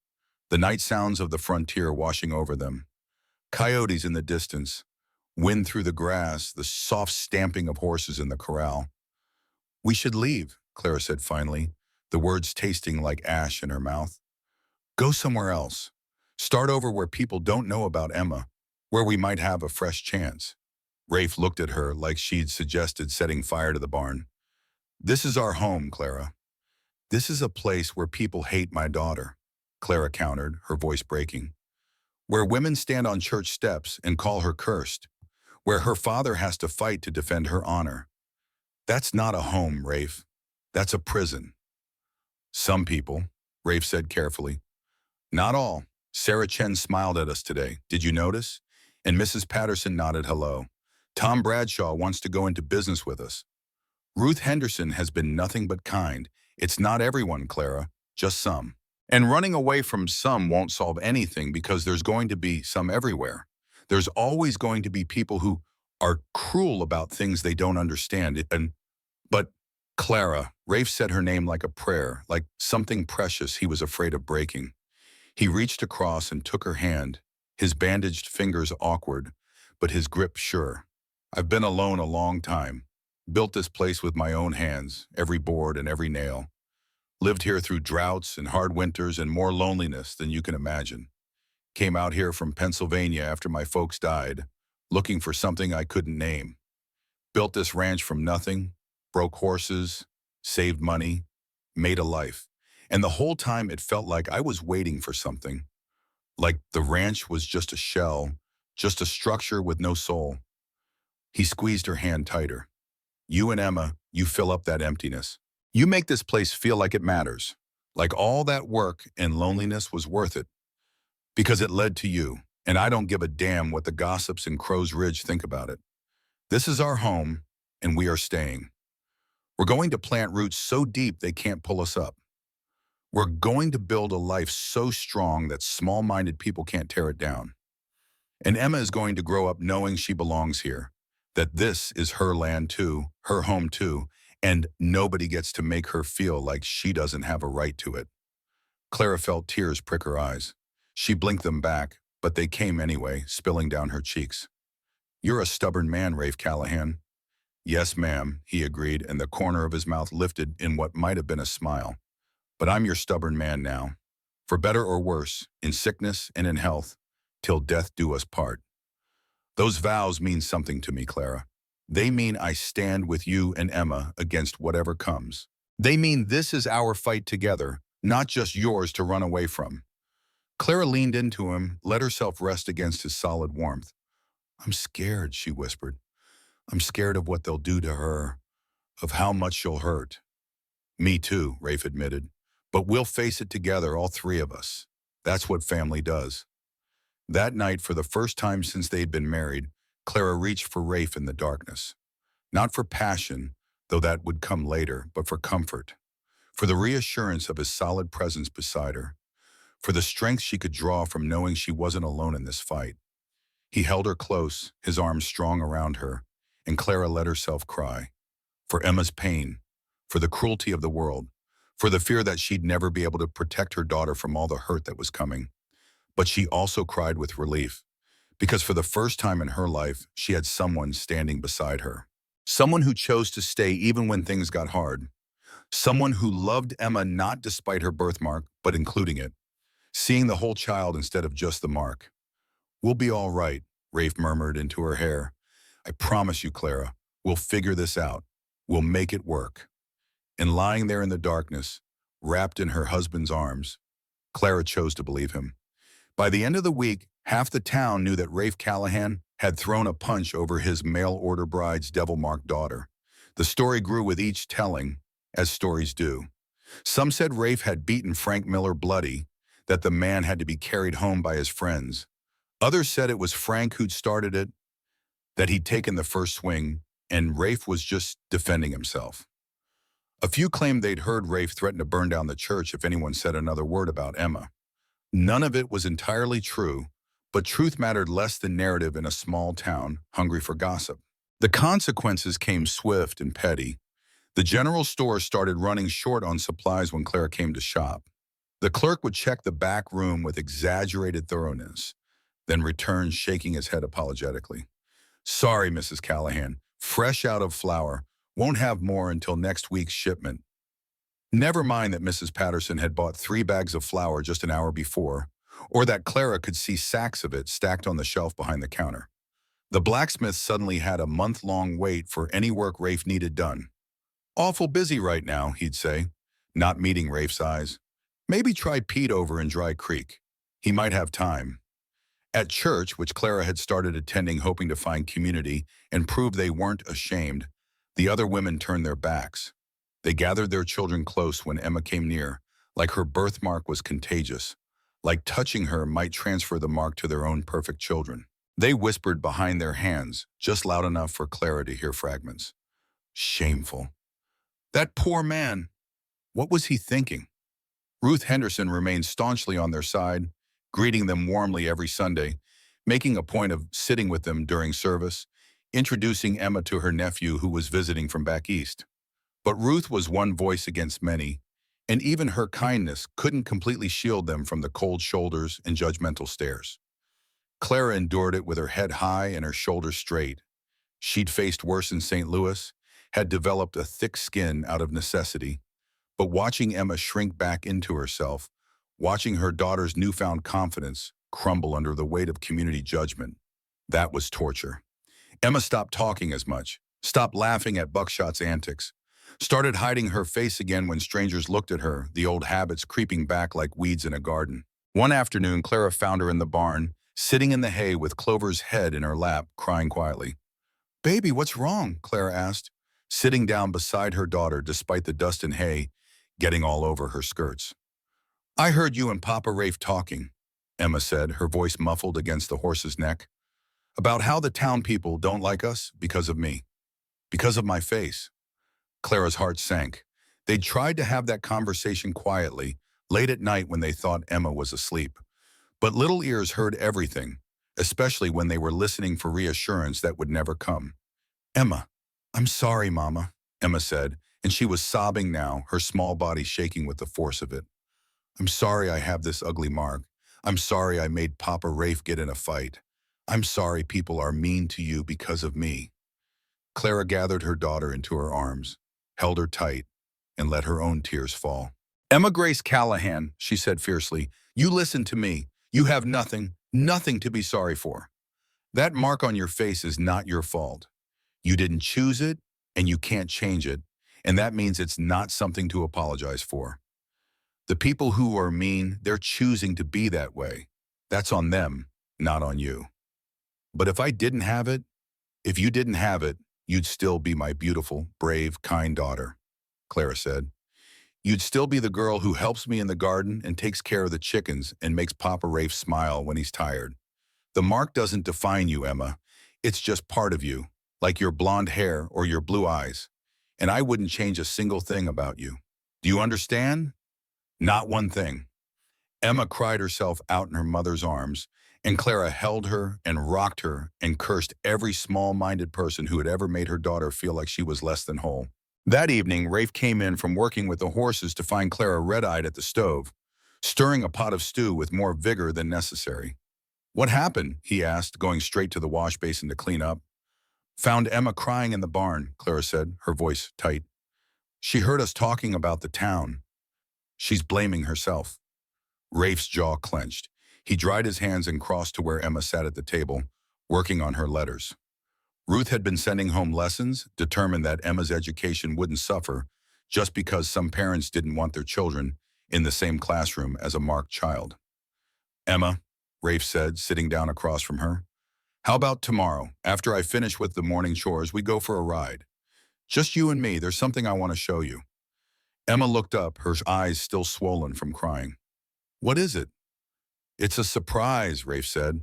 the night sounds of the frontier washing over them. Coyotes in the distance, wind through the grass, the soft stamping of horses in the corral. "We should leave," Clara said finally, the words tasting like ash in her mouth. "Go somewhere else. Start over where people don't know about Emma, where we might have a fresh chance." Rafe looked at her like she'd suggested setting fire to the barn. "This is our home, Clara. This is a place where people hate my daughter," Clara countered, her voice breaking. "Where women stand on church steps and call her cursed. Where her father has to fight to defend her honor. That's not a home, Rafe. That's a prison." "Some people," Rafe said carefully. "Not all. Sarah Chen smiled at us today. Did you notice?" And Mrs. Patterson nodded hello. "Tom Bradshaw wants to go into business with us. Ruth Henderson has been nothing but kind. It's not everyone, Clara, just some. And running away from some won't solve anything because there's going to be some everywhere. There's always going to be people who are cruel about things they don't understand. But Clara," Rafe said her name like a prayer, like something precious he was afraid of breaking. He reached across and took her hand, his bandaged fingers awkward, but his grip sure. "I've been alone a long time. Built this place with my own hands, every board and every nail. Lived here through droughts and hard winters and more loneliness than you can imagine. Came out here from Pennsylvania after my folks died, looking for something I couldn't name. Built this ranch from nothing, broke horses, saved money, made a life. And the whole time it felt like I was waiting for something. Like the ranch was just a shell, just a structure with no soul." He squeezed her hand tighter. "You and Emma, you fill up that emptiness. You make this place feel like it matters. Like all that work and loneliness was worth it. Because it led to you, and I don't give a damn what the gossips in Crow's Ridge think about it. This is our home, and we are staying. We're going to plant roots so deep they can't pull us up. We're going to build a life so strong that small-minded people can't tear it down. And Emma is going to grow up knowing she belongs here, that this is her land too, her home too, and nobody gets to make her feel like she doesn't have a right to it." Clara felt tears prick her eyes. She blinked them back, but they came anyway, spilling down her cheeks. "You're a stubborn man, Rafe Callahan." "Yes, ma'am," he agreed, and the corner of his mouth lifted in what might have been a smile. "But I'm your stubborn man now. For better or worse, in sickness and in health, till death do us part. Those vows mean something to me, Clara. They mean I stand with you and Emma against whatever comes. They mean this is our fight together, not just yours to run away from." Clara leaned into him, let herself rest against his solid warmth. "I'm scared," she whispered. "I'm scared of what they'll do to her, of how much she'll hurt." "Me too," Rafe admitted. "But we'll face it together, all three of us. That's what family does." That night, for the first time since they'd been married, Clara reached for Rafe in the darkness. Not for passion, though that would come later, but for comfort. For the reassurance of his solid presence beside her. For the strength she could draw from knowing she wasn't alone in this fight. He held her close, his arms strong around her, and Clara let herself cry. For Emma's pain, for the cruelty of the world, for the fear that she'd never be able to protect her daughter from all the hurt that was coming. But she also cried with relief, because for the first time in her life, she had someone standing beside her. Someone who chose to stay even when things got hard. Someone who loved Emma not despite her birthmark, but including it. Seeing the whole child instead of just the mark. "We'll be all right," Rafe murmured into her hair. "I promise you, Clara, we'll figure this out. We'll make it work." And lying there in the darkness, wrapped in her husband's arms, Clara chose to believe him. By the end of the week, half the town knew that Rafe Callahan had thrown a punch over his mail-order bride's devil-marked daughter. The story grew with each telling, as stories do. Some said Rafe had beaten Frank Miller bloody. that the man had to be carried home by his friends. Others said it was Frank who'd started it, that he'd taken the first swing, and Rafe was just defending himself. A few claimed they'd heard Rafe threaten to burn down the church if anyone said another word about Emma. None of it was entirely true, but truth mattered less than narrative in a small town hungry for gossip. The consequences came swift and petty. The general store started running short on supplies when Clara came to shop. The clerk would check the back room with exaggerated thoroughness, then return shaking his head apologetically. Sorry, Mrs. Callahan, fresh out of flour, won't have more until next week's shipment. Never mind that Mrs. Patterson had bought 3 bags of flour just an hour before, or that Clara could see sacks of it stacked on the shelf behind the counter. The blacksmith suddenly had a month-long wait for any work Rafe needed done. Awful busy right now, he'd say, not meeting Rafe's eyes. Maybe try Pete over in Dry Creek. He might have time. At church, which Clara had started attending hoping to find community and prove they weren't ashamed, the other women turned their backs. They gathered their children close when Emma came near, like her birthmark was contagious, like touching her might transfer the mark to their own perfect children. They whispered behind their hands, just loud enough for Clara to hear fragments. Shameful. That poor man. What was he thinking? Ruth Henderson remained staunchly on their side, greeting them warmly every Sunday, making a point of sitting with them during service, introducing Emma to her nephew who was visiting from back east. But Ruth was one voice against many, and even her kindness couldn't completely shield them from the cold shoulders and judgmental stares. Clara endured it with her head high and her shoulders straight. She'd faced worse in St. Louis, had developed a thick skin out of necessity, but watching Emma shrink back into herself, watching her daughter's newfound confidence crumble under the weight of community judgment, that was torture. Emma stopped talking as much, stopped laughing at Buckshot's antics, started hiding her face again when strangers looked at her, the old habits creeping back like weeds in a garden. One afternoon, Clara found her in the barn, sitting in the hay with Clover's head in her lap, crying quietly. "Baby, what's wrong?" Clara asked, sitting down beside her daughter despite the dust and hay getting all over her skirts. "I heard you and Papa Rafe talking," Emma said, her voice muffled against the horse's neck, "about how the town people don't like us because of me, because of my face." Clara's heart sank. They'd tried to have that conversation quietly, late at night when they thought Emma was asleep. But little ears heard everything, especially when they were listening for reassurance that would never come. "Emma, I'm sorry, Mama," Emma said, and she was sobbing now, her small body shaking with the force of it. "I'm sorry I have this ugly mark. I'm sorry I made Papa Rafe get in a fight. I'm sorry people are mean to you because of me." Clara gathered her daughter into her arms, held her tight, and let her own tears fall. "Emma Grace Callahan," she said fiercely, "you listen to me. You have nothing, nothing to be sorry for. That mark on your face is not your fault. You didn't choose it, and you can't change it, and that means it's not something to apologize for. The people who are mean, they're choosing to be that way. That's on them, not on you. But if I didn't have it, if you didn't have it, you'd still be my beautiful, brave, kind daughter," Clara said. "You'd still be the girl who helps me in the garden and takes care of the chickens and makes Papa Rafe smile when he's tired. The mark doesn't define you, Emma. It's just part of you, like your blonde hair or your blue eyes. And I wouldn't change a single thing about you. Do you understand? Not one thing." Emma cried herself out in her mother's arms, and Clara held her and rocked her and cursed every small-minded person who had ever made her daughter feel like she was less than whole. That evening, Rafe came in from working with the horses to find Clara red-eyed at the stove, stirring a pot of stew with more vigor than necessary. "What happened?" he asked, going straight to the wash basin to clean up. "Found Emma crying in the barn," Clara said, her voice tight. "She heard us talking about the town. She's blaming herself." Rafe's jaw clenched. He dried his hands and crossed to where Emma sat at the table, working on her letters. Ruth had been sending home lessons, determined that Emma's education wouldn't suffer just because some parents didn't want their children in the same classroom as a marked child. "Emma," Rafe said, sitting down across from her, "how about tomorrow, after I finish with the morning chores, we go for a ride? Just you and me, there's something I want to show you." Emma looked up, her eyes still swollen from crying. "What is it?" It's a surprise, Rafe said,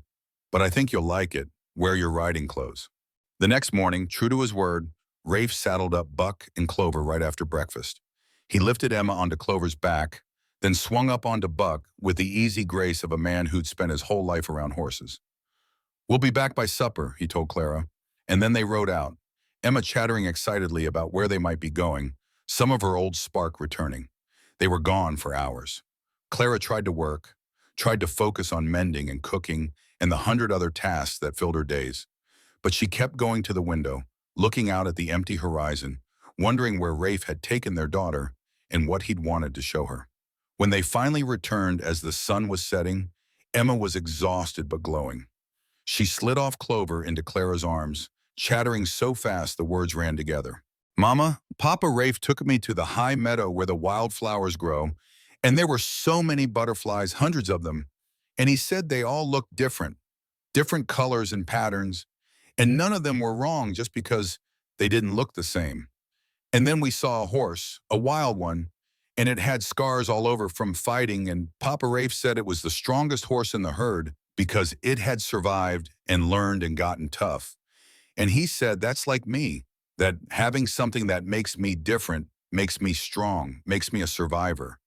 but I think you'll like it. Wear your riding clothes. The next morning, true to his word, Rafe saddled up Buck and Clover right after breakfast. He lifted Emma onto Clover's back, then swung up onto Buck with the easy grace of a man who'd spent his whole life around horses. We'll be back by supper, he told Clara, and then they rode out, Emma chattering excitedly about where they might be going, some of her old spark returning. They were gone for hours. Clara tried to work, tried to focus on mending and cooking and the 100 other tasks that filled her days. But she kept going to the window, looking out at the empty horizon, wondering where Rafe had taken their daughter and what he'd wanted to show her. When they finally returned as the sun was setting, Emma was exhausted but glowing. She slid off Clover into Clara's arms, chattering so fast the words ran together. Mama, Papa Rafe took me to the high meadow where the wildflowers grow, and there were so many butterflies, hundreds of them, and he said they all looked different, different colors and patterns, and none of them were wrong just because they didn't look the same. And then we saw a horse, a wild one, and it had scars all over from fighting, and Papa Rafe said it was the strongest horse in the herd because it had survived and learned and gotten tough. And he said that's like me, that having something that makes me different makes me strong, makes me a survivor.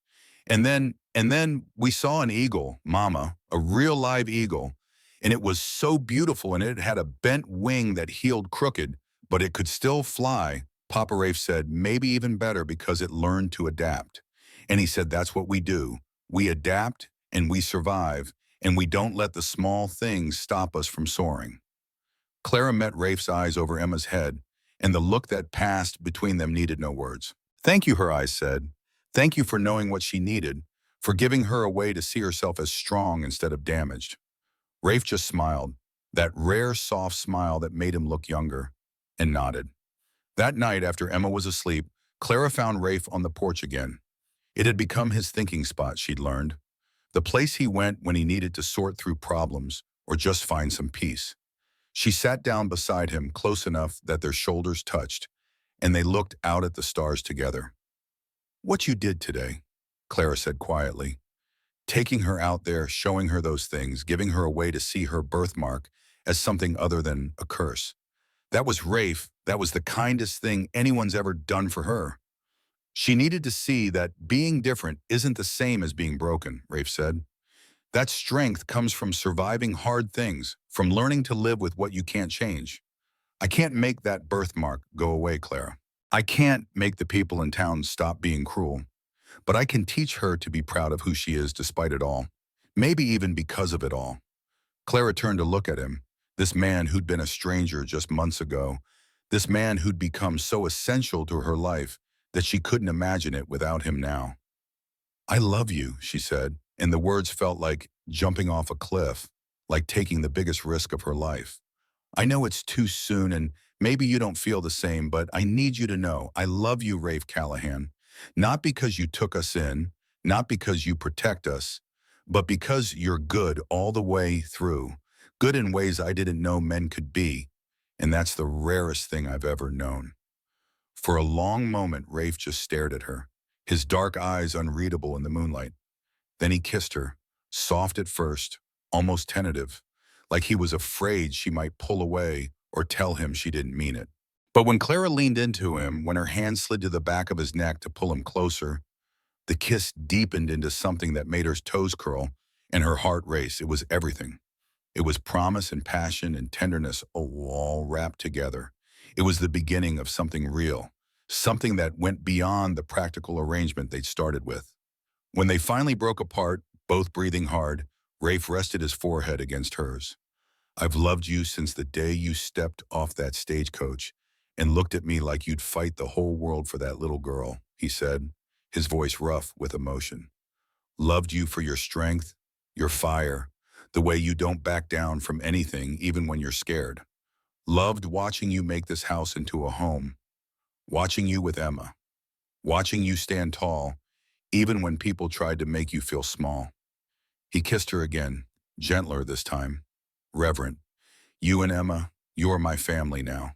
And then we saw an eagle, Mama, a real live eagle, and it was so beautiful, and it had a bent wing that healed crooked, but it could still fly. Papa Rafe said maybe even better because it learned to adapt. And he said that's what we do. We adapt and we survive, and we don't let the small things stop us from soaring. Clara met Rafe's eyes over Emma's head, and the look that passed between them needed no words. Thank you, her eyes said. Thank you for knowing what she needed, for giving her a way to see herself as strong instead of damaged. Rafe just smiled, that rare soft smile that made him look younger, and nodded. That night, after Emma was asleep, Clara found Rafe on the porch again. It had become his thinking spot, she'd learned. The place he went when he needed to sort through problems or just find some peace. She sat down beside him close enough that their shoulders touched, and they looked out at the stars together. What you did today, Clara said quietly. Taking her out there, showing her those things, giving her a way to see her birthmark as something other than a curse. That was Rafe. That was the kindest thing anyone's ever done for her. She needed to see that being different isn't the same as being broken, Rafe said. That strength comes from surviving hard things, from learning to live with what you can't change. I can't make that birthmark go away, Clara. I can't make the people in town stop being cruel. But I can teach her to be proud of who she is despite it all. Maybe even because of it all. Clara turned to look at him, this man who'd been a stranger just months ago, this man who'd become so essential to her life that she couldn't imagine it without him now. I love you, she said, and the words felt like jumping off a cliff, like taking the biggest risk of her life. I know it's too soon and maybe you don't feel the same, but I need you to know I love you, Rafe Callahan. Not because you took us in, not because you protect us, but because you're good all the way through, good in ways I didn't know men could be, and that's the rarest thing I've ever known. For a long moment, Rafe just stared at her, his dark eyes unreadable in the moonlight. Then he kissed her, soft at first, almost tentative, like he was afraid she might pull away or tell him she didn't mean it. But when Clara leaned into him, when her hand slid to the back of his neck to pull him closer, the kiss deepened into something that made her toes curl and her heart race. It was everything. It was promise and passion and tenderness all wrapped together. It was the beginning of something real, something that went beyond the practical arrangement they'd started with. When they finally broke apart, both breathing hard, Rafe rested his forehead against hers. I've loved you since the day you stepped off that stagecoach and looked at me like you'd fight the whole world for that little girl, he said, his voice rough with emotion. Loved you for your strength, your fire, the way you don't back down from anything even when you're scared. Loved watching you make this house into a home, watching you with Emma, watching you stand tall, even when people tried to make you feel small. He kissed her again, gentler this time, reverent. You and Emma, you're my family now,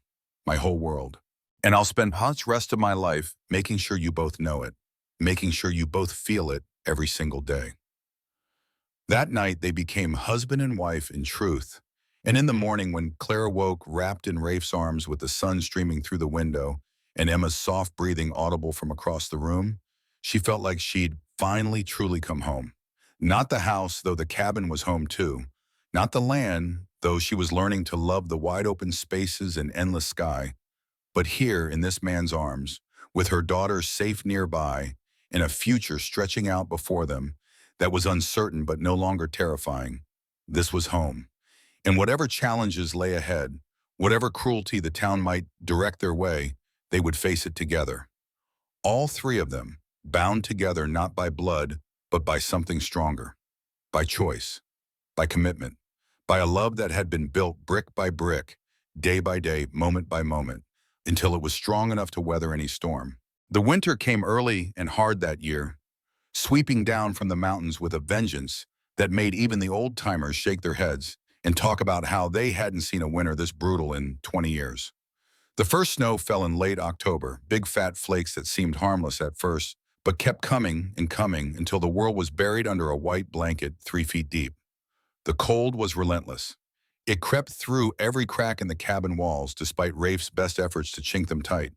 my whole world. And I'll spend the rest of my life making sure you both know it, making sure you both feel it every single day. That night, they became husband and wife in truth. And in the morning, when Clara woke, wrapped in Rafe's arms with the sun streaming through the window and Emma's soft breathing audible from across the room, she felt like she'd finally truly come home. Not the house, though the cabin was home too. Not the land, though she was learning to love the wide open spaces and endless sky. But here, in this man's arms, with her daughter safe nearby, and a future stretching out before them that was uncertain but no longer terrifying, this was home. And whatever challenges lay ahead, whatever cruelty the town might direct their way, they would face it together. All three of them, bound together not by blood, but by something stronger, by choice, by commitment, by a love that had been built brick by brick, day by day, moment by moment, until it was strong enough to weather any storm. The winter came early and hard that year, sweeping down from the mountains with a vengeance that made even the old-timers shake their heads and talk about how they hadn't seen a winter this brutal in 20 years. The first snow fell in late October, big fat flakes that seemed harmless at first, but kept coming and coming until the world was buried under a white blanket 3 feet deep. The cold was relentless. It crept through every crack in the cabin walls despite Rafe's best efforts to chink them tight.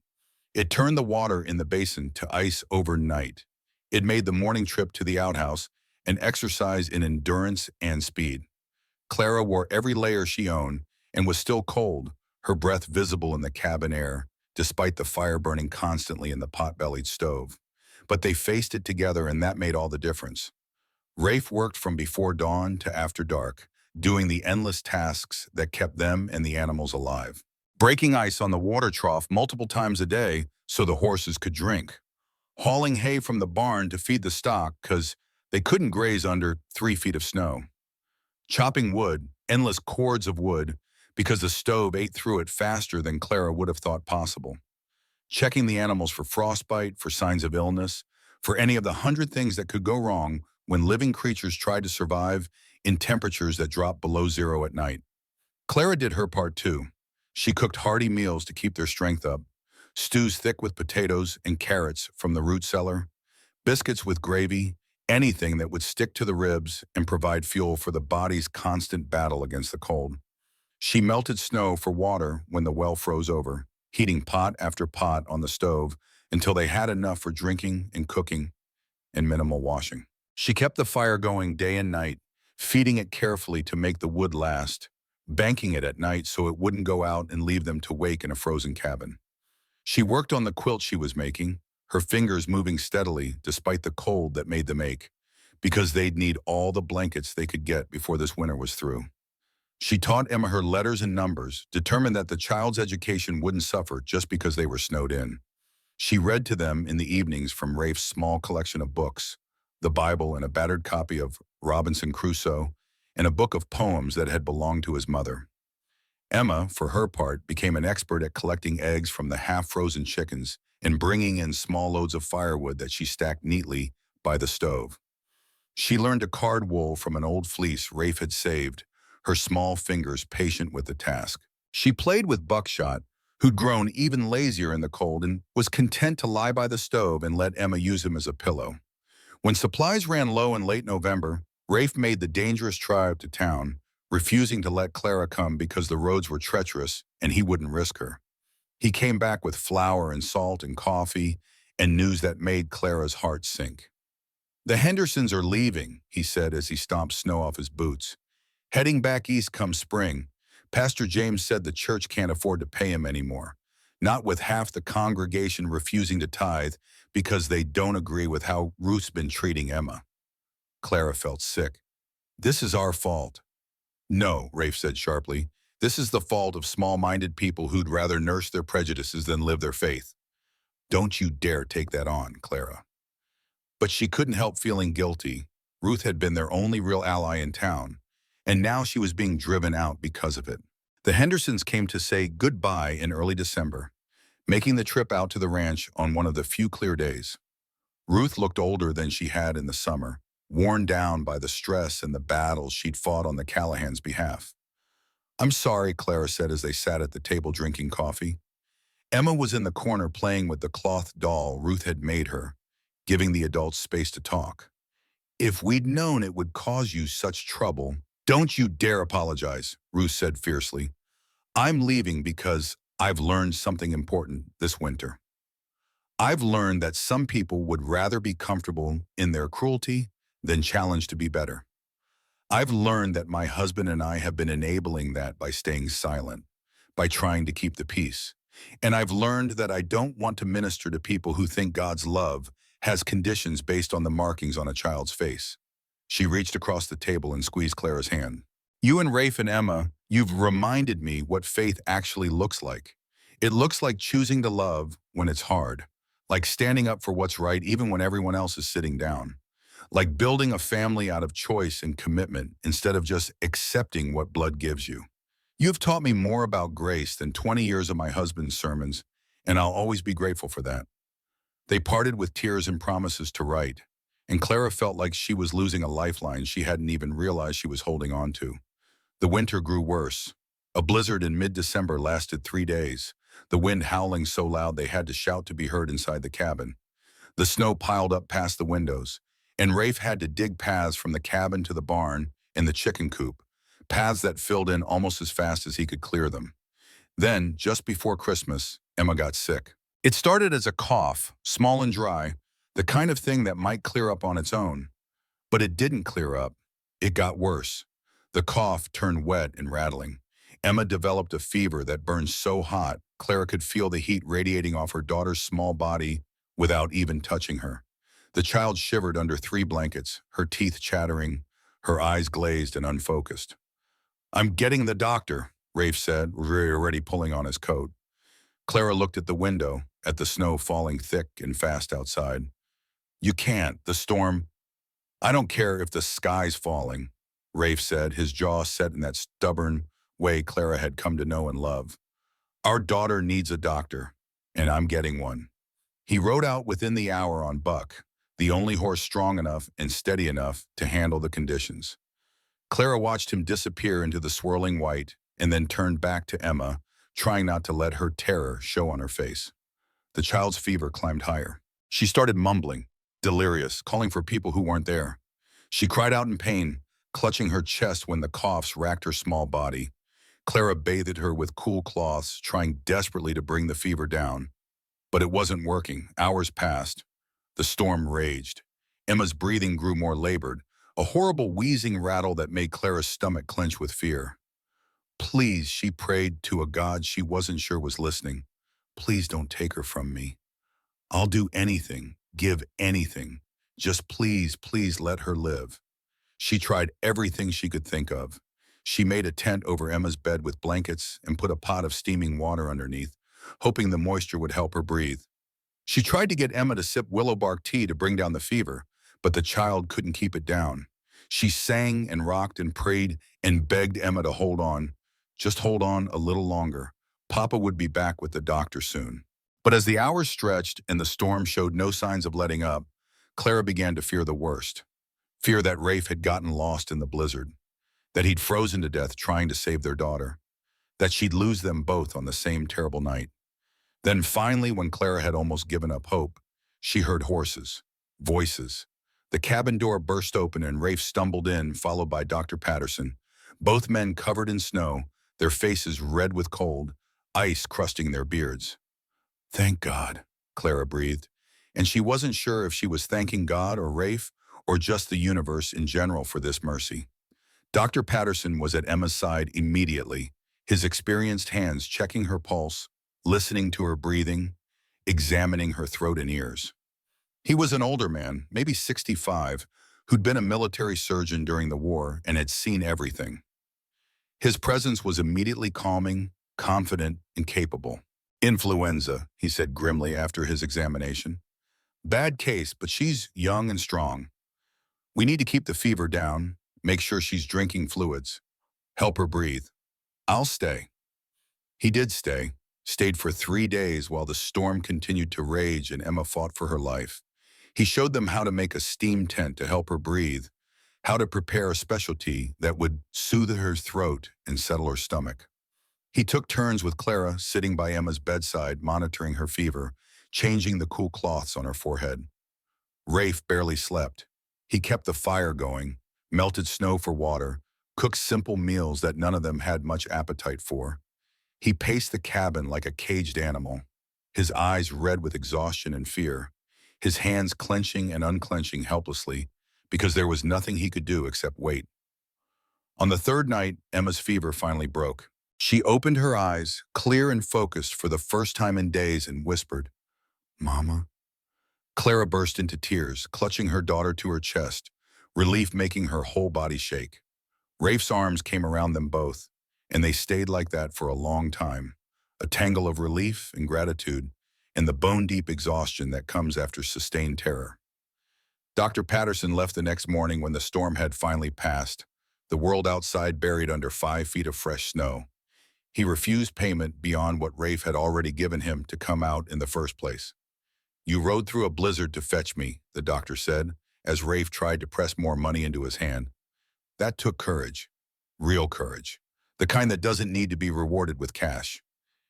It turned the water in the basin to ice overnight. It made the morning trip to the outhouse an exercise in endurance and speed. Clara wore every layer she owned and was still cold, her breath visible in the cabin air, despite the fire burning constantly in the pot-bellied stove. But they faced it together, and that made all the difference. Rafe worked from before dawn to after dark, doing the endless tasks that kept them and the animals alive. Breaking ice on the water trough multiple times a day so the horses could drink. Hauling hay from the barn to feed the stock because they couldn't graze under 3 feet of snow. Chopping wood, endless cords of wood, because the stove ate through it faster than Clara would have thought possible. Checking the animals for frostbite, for signs of illness, for any of the 100 things that could go wrong when living creatures tried to survive in temperatures that dropped below zero at night. Clara did her part too. She cooked hearty meals to keep their strength up, stews thick with potatoes and carrots from the root cellar, biscuits with gravy, anything that would stick to the ribs and provide fuel for the body's constant battle against the cold. She melted snow for water when the well froze over, heating pot after pot on the stove until they had enough for drinking and cooking and minimal washing. She kept the fire going day and night, feeding it carefully to make the wood last, banking it at night so it wouldn't go out and leave them to wake in a frozen cabin. She worked on the quilt she was making, her fingers moving steadily despite the cold that made them ache, because they'd need all the blankets they could get before this winter was through. She taught Emma her letters and numbers, determined that the child's education wouldn't suffer just because they were snowed in. She read to them in the evenings from Rafe's small collection of books, the Bible and a battered copy of Robinson Crusoe, and a book of poems that had belonged to his mother. Emma, for her part, became an expert at collecting eggs from the half-frozen chickens and bringing in small loads of firewood that she stacked neatly by the stove. She learned to card wool from an old fleece Rafe had saved, her small fingers patient with the task. She played with Buckshot, who'd grown even lazier in the cold and was content to lie by the stove and let Emma use him as a pillow. When supplies ran low in late November, Rafe made the dangerous drive to town, refusing to let Clara come because the roads were treacherous and he wouldn't risk her. He came back with flour and salt and coffee and news that made Clara's heart sink. "The Hendersons are leaving," he said as he stomped snow off his boots. "Heading back east come spring. Pastor James said the church can't afford to pay him anymore, not with half the congregation refusing to tithe because they don't agree with how Ruth's been treating Emma." Clara felt sick. "This is our fault." "No," Rafe said sharply. "This is the fault of small-minded people who'd rather nurse their prejudices than live their faith." "Don't you dare take that on, Clara." But she couldn't help feeling guilty. Ruth had been their only real ally in town, and now she was being driven out because of it. The Hendersons came to say goodbye in early December, making the trip out to the ranch on one of the few clear days. Ruth looked older than she had in the summer, worn down by the stress and the battles she'd fought on the Callahans' behalf. "I'm sorry," Clara said as they sat at the table drinking coffee. Emma was in the corner playing with the cloth doll Ruth had made her, giving the adults space to talk. If we'd known it would cause you such trouble, don't you dare apologize, Ruth said fiercely. I'm leaving because I've learned something important this winter. I've learned that some people would rather be comfortable in their cruelty than challenged to be better. I've learned that my husband and I have been enabling that by staying silent, by trying to keep the peace. And I've learned that I don't want to minister to people who think God's love has conditions based on the markings on a child's face. She reached across the table and squeezed Clara's hand. You and Rafe and Emma, you've reminded me what faith actually looks like. It looks like choosing to love when it's hard, like standing up for what's right even when everyone else is sitting down, like building a family out of choice and commitment instead of just accepting what blood gives you. You've taught me more about grace than 20 years of my husband's sermons, and I'll always be grateful for that. They parted with tears and promises to write, and Clara felt like she was losing a lifeline she hadn't even realized she was holding on to. The winter grew worse. A blizzard in mid-December lasted 3 days, the wind howling so loud they had to shout to be heard inside the cabin. The snow piled up past the windows, and Rafe had to dig paths from the cabin to the barn and the chicken coop, paths that filled in almost as fast as he could clear them. Then, just before Christmas, Emma got sick. It started as a cough, small and dry, the kind of thing that might clear up on its own. But it didn't clear up. It got worse. The cough turned wet and rattling. Emma developed a fever that burned so hot, Clara could feel the heat radiating off her daughter's small body without even touching her. The child shivered under 3 blankets, her teeth chattering, her eyes glazed and unfocused. I'm getting the doctor, Rafe said, already pulling on his coat. Clara looked at the window, at the snow falling thick and fast outside. You can't, the storm. I don't care if the sky's falling, Rafe said, his jaw set in that stubborn way Clara had come to know and love. Our daughter needs a doctor, and I'm getting one. He rode out within the hour on Buck, the only horse strong enough and steady enough to handle the conditions. Clara watched him disappear into the swirling white and then turned back to Emma, trying not to let her terror show on her face. The child's fever climbed higher. She started mumbling, delirious, calling for people who weren't there. She cried out in pain, clutching her chest when the coughs racked her small body. Clara bathed her with cool cloths, trying desperately to bring the fever down. But it wasn't working. Hours passed. The storm raged. Emma's breathing grew more labored, a horrible wheezing rattle that made Clara's stomach clench with fear. Please, she prayed to a God she wasn't sure was listening. Please don't take her from me. I'll do anything, give anything. Just please, please let her live. She tried everything she could think of. She made a tent over Emma's bed with blankets and put a pot of steaming water underneath, hoping the moisture would help her breathe. She tried to get Emma to sip willow bark tea to bring down the fever, but the child couldn't keep it down. She sang and rocked and prayed and begged Emma to hold on. Just hold on a little longer. Papa would be back with the doctor soon. But as the hours stretched and the storm showed no signs of letting up, Clara began to fear the worst. Fear that Rafe had gotten lost in the blizzard, that he'd frozen to death trying to save their daughter, that she'd lose them both on the same terrible night. Then finally, when Clara had almost given up hope, she heard horses, voices. The cabin door burst open and Rafe stumbled in, followed by Dr. Patterson, both men covered in snow, their faces red with cold, ice crusting their beards. Thank God, Clara breathed, and she wasn't sure if she was thanking God or Rafe or just the universe in general for this mercy. Dr. Patterson was at Emma's side immediately, his experienced hands checking her pulse, listening to her breathing, examining her throat and ears. He was an older man, maybe 65, who'd been a military surgeon during the war and had seen everything. His presence was immediately calming, confident, and capable. Influenza, he said grimly after his examination. Bad case, but she's young and strong. We need to keep the fever down, make sure she's drinking fluids, help her breathe. I'll stay. He did stay, stayed for 3 days while the storm continued to rage and Emma fought for her life. He showed them how to make a steam tent to help her breathe, how to prepare a specialty that would soothe her throat and settle her stomach. He took turns with Clara, sitting by Emma's bedside, monitoring her fever, changing the cool cloths on her forehead. Rafe barely slept. He kept the fire going, melted snow for water, cooked simple meals that none of them had much appetite for. He paced the cabin like a caged animal, his eyes red with exhaustion and fear, his hands clenching and unclenching helplessly because there was nothing he could do except wait. On the third night, Emma's fever finally broke. She opened her eyes, clear and focused for the first time in days, and whispered, "Mama?" Clara burst into tears, clutching her daughter to her chest, relief making her whole body shake. Rafe's arms came around them both, and they stayed like that for a long time, a tangle of relief and gratitude, and the bone-deep exhaustion that comes after sustained terror. Dr. Patterson left the next morning when the storm had finally passed, the world outside buried under 5 feet of fresh snow. He refused payment beyond what Rafe had already given him to come out in the first place. "You rode through a blizzard to fetch me," the doctor said, as Rafe tried to press more money into his hand. "That took courage. Real courage. The kind that doesn't need to be rewarded with cash."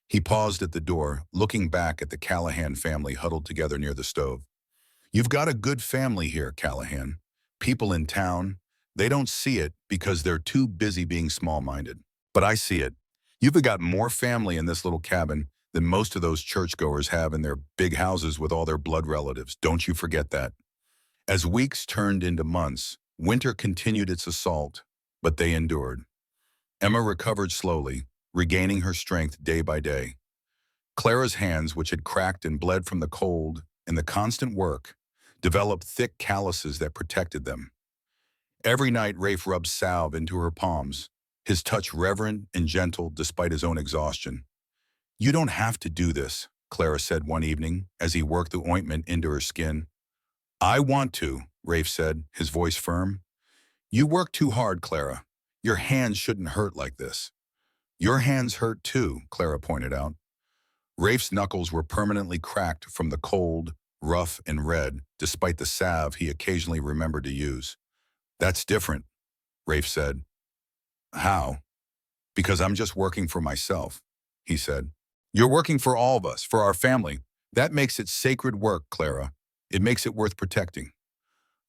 He paused at the door, looking back at the Callahan family huddled together near the stove. "You've got a good family here, Callahan. People in town, they don't see it because they're too busy being small-minded. But I see it. You've got more family in this little cabin than most of those churchgoers have in their big houses with all their blood relatives. Don't you forget that." As weeks turned into months, winter continued its assault, but they endured. Emma recovered slowly, regaining her strength day by day. Clara's hands, which had cracked and bled from the cold and the constant work, developed thick calluses that protected them. Every night, Rafe rubbed salve into her palms, his touch reverent and gentle despite his own exhaustion. "You don't have to do this," Clara said one evening as he worked the ointment into her skin. "I want to," Rafe said, his voice firm. "You work too hard, Clara. Your hands shouldn't hurt like this." "Your hands hurt too," Clara pointed out. Rafe's knuckles were permanently cracked from the cold, rough and red, despite the salve he occasionally remembered to use. "That's different," Rafe said. "How?" "Because I'm just working for myself," he said. "You're working for all of us, for our family. That makes it sacred work, Clara. It makes it worth protecting.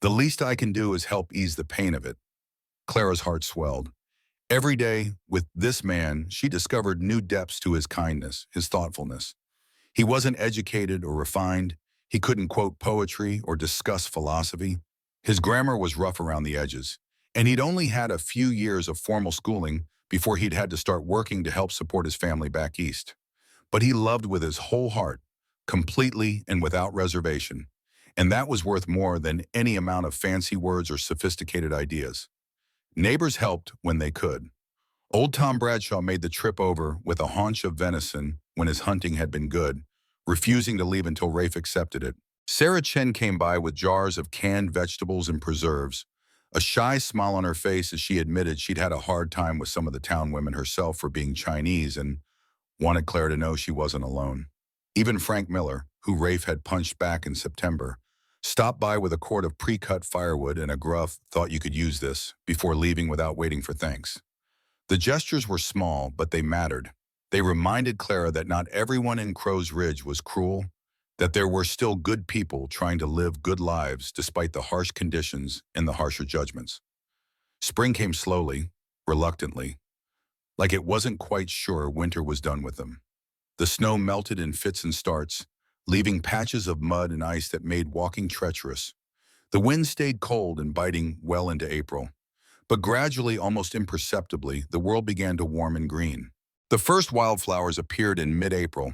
The least I can do is help ease the pain of it." Clara's heart swelled. Every day, with this man, she discovered new depths to his kindness, his thoughtfulness. He wasn't educated or refined. He couldn't quote poetry or discuss philosophy. His grammar was rough around the edges, and he'd only had a few years of formal schooling before he'd had to start working to help support his family back east. But he loved with his whole heart, completely and without reservation, and that was worth more than any amount of fancy words or sophisticated ideas. Neighbors helped when they could. Old Tom Bradshaw made the trip over with a haunch of venison when his hunting had been good, refusing to leave until Rafe accepted it. Sarah Chen came by with jars of canned vegetables and preserves, a shy smile on her face as she admitted she'd had a hard time with some of the town women herself for being Chinese and wanted Claire to know she wasn't alone. Even Frank Miller, who Rafe had punched back in September, stopped by with a cord of pre-cut firewood and a gruff "thought you could use this" before leaving without waiting for thanks. The gestures were small, but they mattered. They reminded Clara that not everyone in Crow's Ridge was cruel, that there were still good people trying to live good lives despite the harsh conditions and the harsher judgments. Spring came slowly, reluctantly, like it wasn't quite sure winter was done with them. The snow melted in fits and starts, leaving patches of mud and ice that made walking treacherous. The wind stayed cold and biting well into April. But gradually, almost imperceptibly, the world began to warm and green. The first wildflowers appeared in mid-April,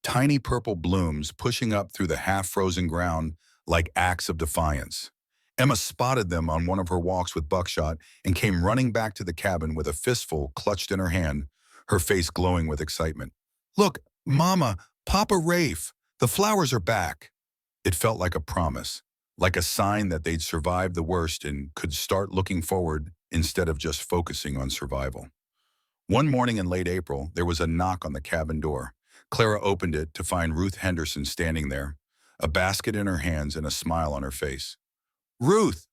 tiny purple blooms pushing up through the half-frozen ground like acts of defiance. Emma spotted them on one of her walks with Buckshot and came running back to the cabin with a fistful clutched in her hand, her face glowing with excitement. "Look, Mama, Papa Rafe, the flowers are back." It felt like a promise, like a sign that they'd survived the worst and could start looking forward instead of just focusing on survival. One morning in late April, there was a knock on the cabin door. Clara opened it to find Ruth Henderson standing there, a basket in her hands and a smile on her face. "Ruth!"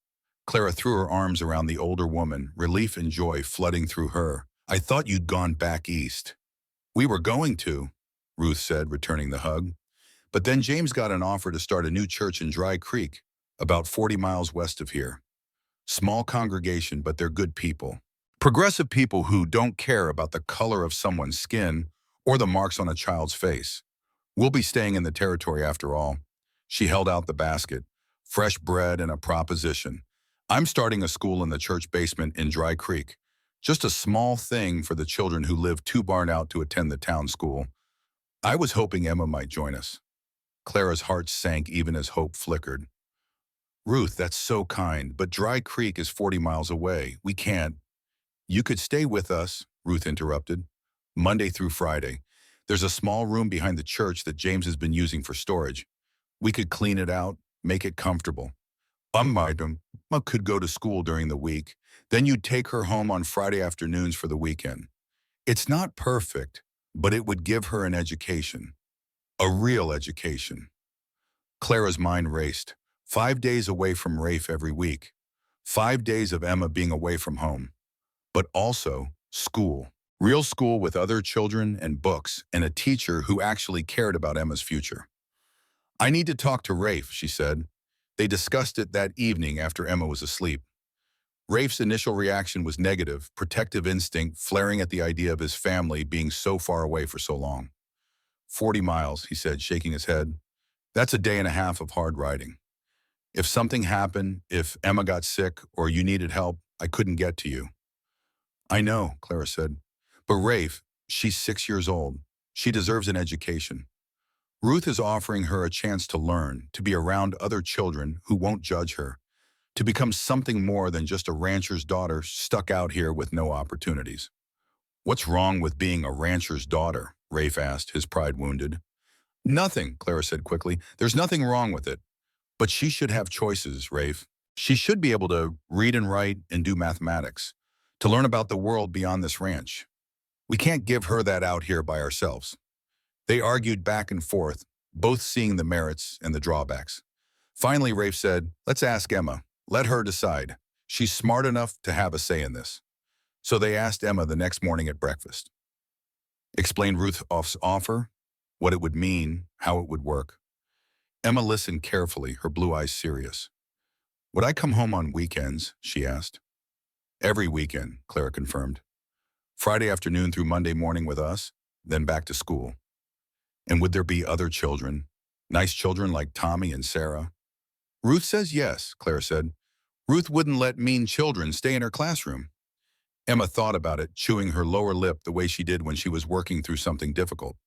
Clara threw her arms around the older woman, relief and joy flooding through her. "I thought you'd gone back east." "We were going to," Ruth said, returning the hug. "But then James got an offer to start a new church in Dry Creek, about 40 miles west of here. Small congregation, but they're good people. Progressive people who don't care about the color of someone's skin or the marks on a child's face. We'll be staying in the territory after all. She held out the basket, fresh bread and a proposition. I'm starting a school in the church basement in Dry Creek. Just a small thing for the children who live too barn out to attend the town school. I was hoping Emma might join us. Clara's heart sank even as hope flickered. Ruth, that's so kind, but Dry Creek is 40 miles away. We can't. You could stay with us, Ruth interrupted. Monday through Friday. There's a small room behind the church that James has been using for storage. We could clean it out, make it comfortable. Emma could go to school during the week. Then you'd take her home on Friday afternoons for the weekend. It's not perfect, but it would give her an education. A real education. Clara's mind raced. 5 days away from Rafe every week. 5 days of Emma being away from home. But also school. Real school with other children and books and a teacher who actually cared about Emma's future. I need to talk to Rafe, she said. They discussed it that evening after Emma was asleep. Rafe's initial reaction was negative, protective instinct flaring at the idea of his family being so far away for so long. 40 miles, he said, shaking his head. That's a day and a half of hard riding. If something happened, if Emma got sick or you needed help, I couldn't get to you. I know, Clara said. But Rafe, she's 6 years old. She deserves an education. Ruth is offering her a chance to learn, to be around other children who won't judge her, to become something more than just a rancher's daughter stuck out here with no opportunities. What's wrong with being a rancher's daughter? Rafe asked, his pride wounded. Nothing, Clara said quickly. There's nothing wrong with it. But she should have choices, Rafe. She should be able to read and write and do mathematics, to learn about the world beyond this ranch. We can't give her that out here by ourselves. They argued back and forth, both seeing the merits and the drawbacks. Finally, Rafe said, let's ask Emma. Let her decide. She's smart enough to have a say in this. So they asked Emma the next morning at breakfast. Explained Ruth's offer, what it would mean, how it would work. Emma listened carefully, her blue eyes serious. Would I come home on weekends? She asked. Every weekend, Clara confirmed. Friday afternoon through Monday morning with us, then back to school. And would there be other children? Nice children like Tommy and Sarah? Ruth says yes, Clara said. Ruth wouldn't let mean children stay in her classroom. Emma thought about it, chewing her lower lip the way she did when she was working through something difficult.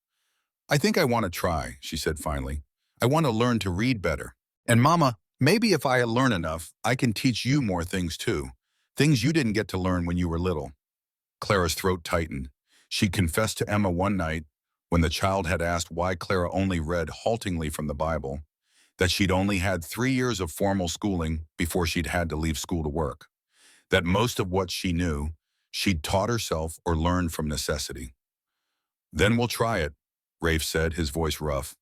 I think I want to try, she said finally. I want to learn to read better. And Mama, maybe if I learn enough, I can teach you more things too. Things you didn't get to learn when you were little. Clara's throat tightened. She confessed to Emma one night, when the child had asked why Clara only read haltingly from the Bible, that she'd only had 3 years of formal schooling before she'd had to leave school to work. That most of what she knew, she'd taught herself or learned from necessity. Then we'll try it, Rafe said, his voice rough.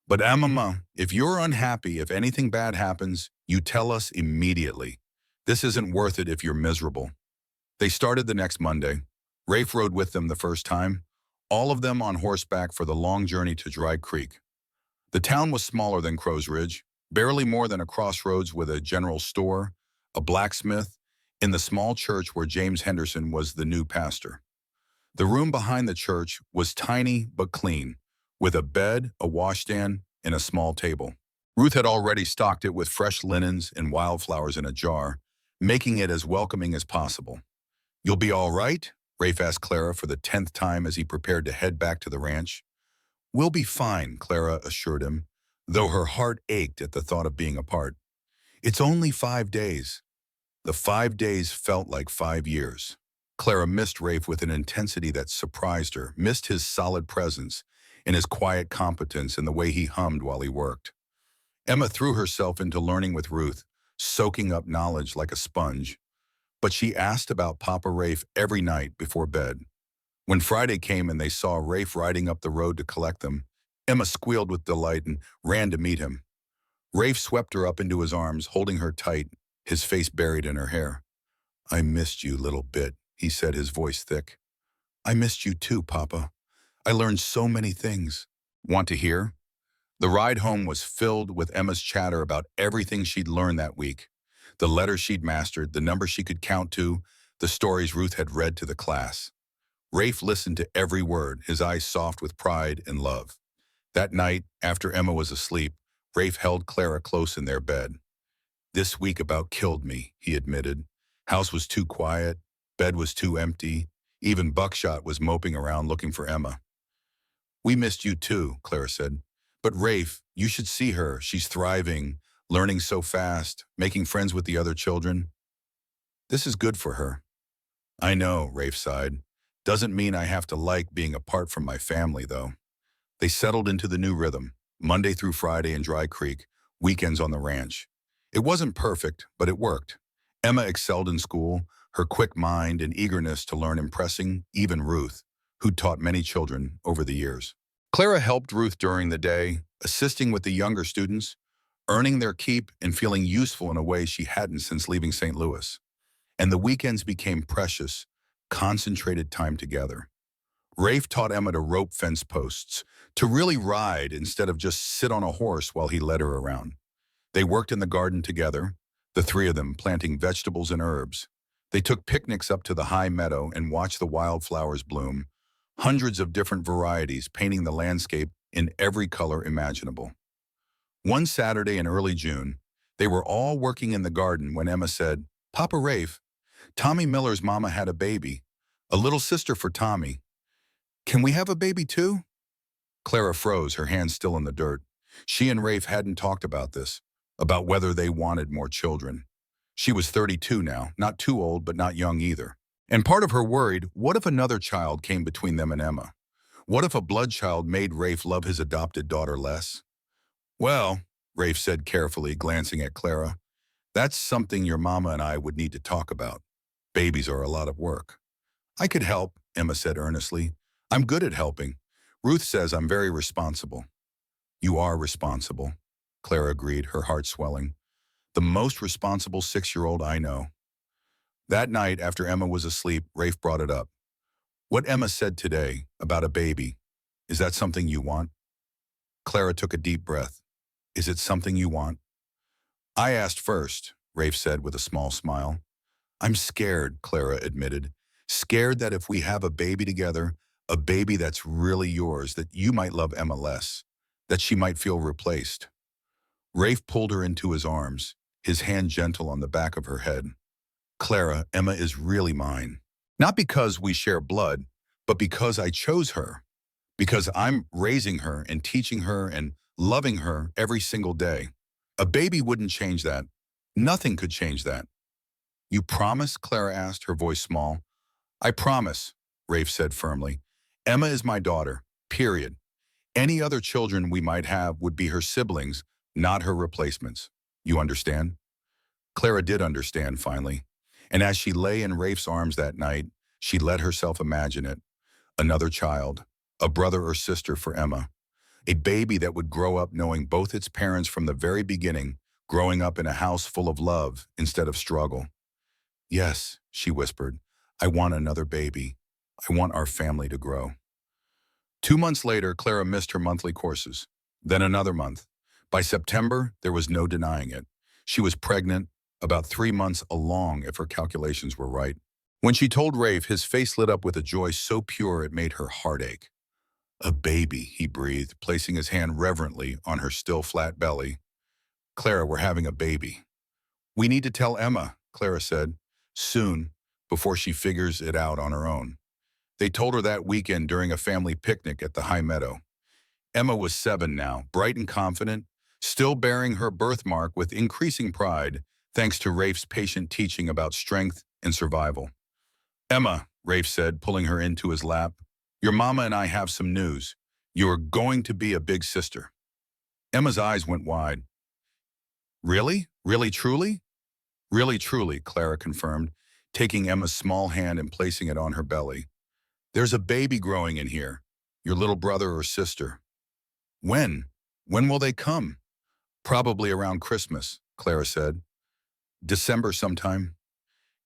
But Emma, if you're unhappy, if anything bad happens, you tell us immediately. This isn't worth it if you're miserable. They started the next Monday. Rafe rode with them the first time, all of them on horseback for the long journey to Dry Creek. The town was smaller than Crow's Ridge, barely more than a crossroads with a general store, a blacksmith, in the small church where James Henderson was the new pastor. The room behind the church was tiny but clean, with a bed, a washstand, and a small table. Ruth had already stocked it with fresh linens and wildflowers in a jar, making it as welcoming as possible. You'll be all right? Rafe asked Clara for the 10th time as he prepared to head back to the ranch. We'll be fine, Clara assured him, though her heart ached at the thought of being apart. It's only 5 days. The 5 days felt like 5 years. Clara missed Rafe with an intensity that surprised her, missed his solid presence and his quiet competence and the way he hummed while he worked. Emma threw herself into learning with Ruth, soaking up knowledge like a sponge. But she asked about Papa Rafe every night before bed. When Friday came and they saw Rafe riding up the road to collect them, Emma squealed with delight and ran to meet him. Rafe swept her up into his arms, holding her tight, his face buried in her hair. I missed you, little bit, he said, his voice thick. I missed you too, Papa. I learned so many things. Want to hear? The ride home was filled with Emma's chatter about everything she'd learned that week. The letters she'd mastered, the numbers she could count to, the stories Ruth had read to the class. Rafe listened to every word, his eyes soft with pride and love. That night, after Emma was asleep, Rafe held Clara close in their bed. "This week about killed me," he admitted. "House was too quiet, bed was too empty, even Buckshot was moping around looking for Emma." "We missed you too," Clara said. "But Rafe, you should see her. She's thriving, learning so fast, making friends with the other children. This is good for her." "I know," Rafe sighed. "Doesn't mean I have to like being apart from my family, though." They settled into the new rhythm, Monday through Friday in Dry Creek, weekends on the ranch. It wasn't perfect, but it worked. Emma excelled in school, her quick mind and eagerness to learn impressing even Ruth, who'd taught many children over the years. Clara helped Ruth during the day, assisting with the younger students, earning their keep and feeling useful in a way she hadn't since leaving St. Louis. And the weekends became precious, concentrated time together. Rafe taught Emma to rope fence posts, to really ride instead of just sit on a horse while he led her around. They worked in the garden together, the three of them planting vegetables and herbs. They took picnics up to the high meadow and watched the wildflowers bloom, hundreds of different varieties painting the landscape in every color imaginable. One Saturday in early June, they were all working in the garden when Emma said, "Papa Rafe, Tommy Miller's mama had a baby, a little sister for Tommy. Can we have a baby too?" Clara froze, her hands still in the dirt. She and Rafe hadn't talked about this, about whether they wanted more children. She was 32 now, not too old, but not young either. And part of her worried, what if another child came between them and Emma? What if a blood child made Rafe love his adopted daughter less? "Well," Rafe said carefully, glancing at Clara, "that's something your mama and I would need to talk about. Babies are a lot of work." "I could help," Emma said earnestly. "I'm good at helping. Ruth says I'm very responsible." "You are responsible," Clara agreed, her heart swelling. "The most responsible 6-year-old I know." That night, after Emma was asleep, Rafe brought it up. "What Emma said today about a baby, is that something you want?" Clara took a deep breath. "Is it something you want?" "I asked first," Rafe said with a small smile. "I'm scared," Clara admitted. "Scared that if we have a baby together, a baby that's really yours, that you might love Emma less, that she might feel replaced." Rafe pulled her into his arms, his hand gentle on the back of her head. "Clara, Emma is really mine. Not because we share blood, but because I chose her. Because I'm raising her and teaching her and loving her every single day. A baby wouldn't change that. Nothing could change that." "You promise?" Clara asked, her voice small. "I promise," Rafe said firmly. "Emma is my daughter, period. Any other children we might have would be her siblings, not her replacements. You understand?" Clara did understand, finally. And as she lay in Rafe's arms that night, she let herself imagine it. Another child, a brother or sister for Emma. A baby that would grow up knowing both its parents from the very beginning, growing up in a house full of love instead of struggle. "Yes," she whispered, "I want another baby. I want our family to grow." 2 months later, Clara missed her monthly courses. Then another month. By September, there was no denying it. She was pregnant, about 3 months along if her calculations were right. When she told Rafe, his face lit up with a joy so pure it made her heart ache. "A baby," he breathed, placing his hand reverently on her still flat belly. "Clara, we're having a baby." "We need to tell Emma," Clara said. "Soon, before she figures it out on her own." They told her that weekend during a family picnic at the High Meadow. Emma was 7 now, bright and confident, still bearing her birthmark with increasing pride, thanks to Rafe's patient teaching about strength and survival. "Emma," Rafe said, pulling her into his lap, "your mama and I have some news. You are going to be a big sister." Emma's eyes went wide. "Really? Really truly?" "Really truly," Clara confirmed, taking Emma's small hand and placing it on her belly. "There's a baby growing in here, your little brother or sister." "When? When will they come?" "Probably around Christmas," Clara said. "December sometime."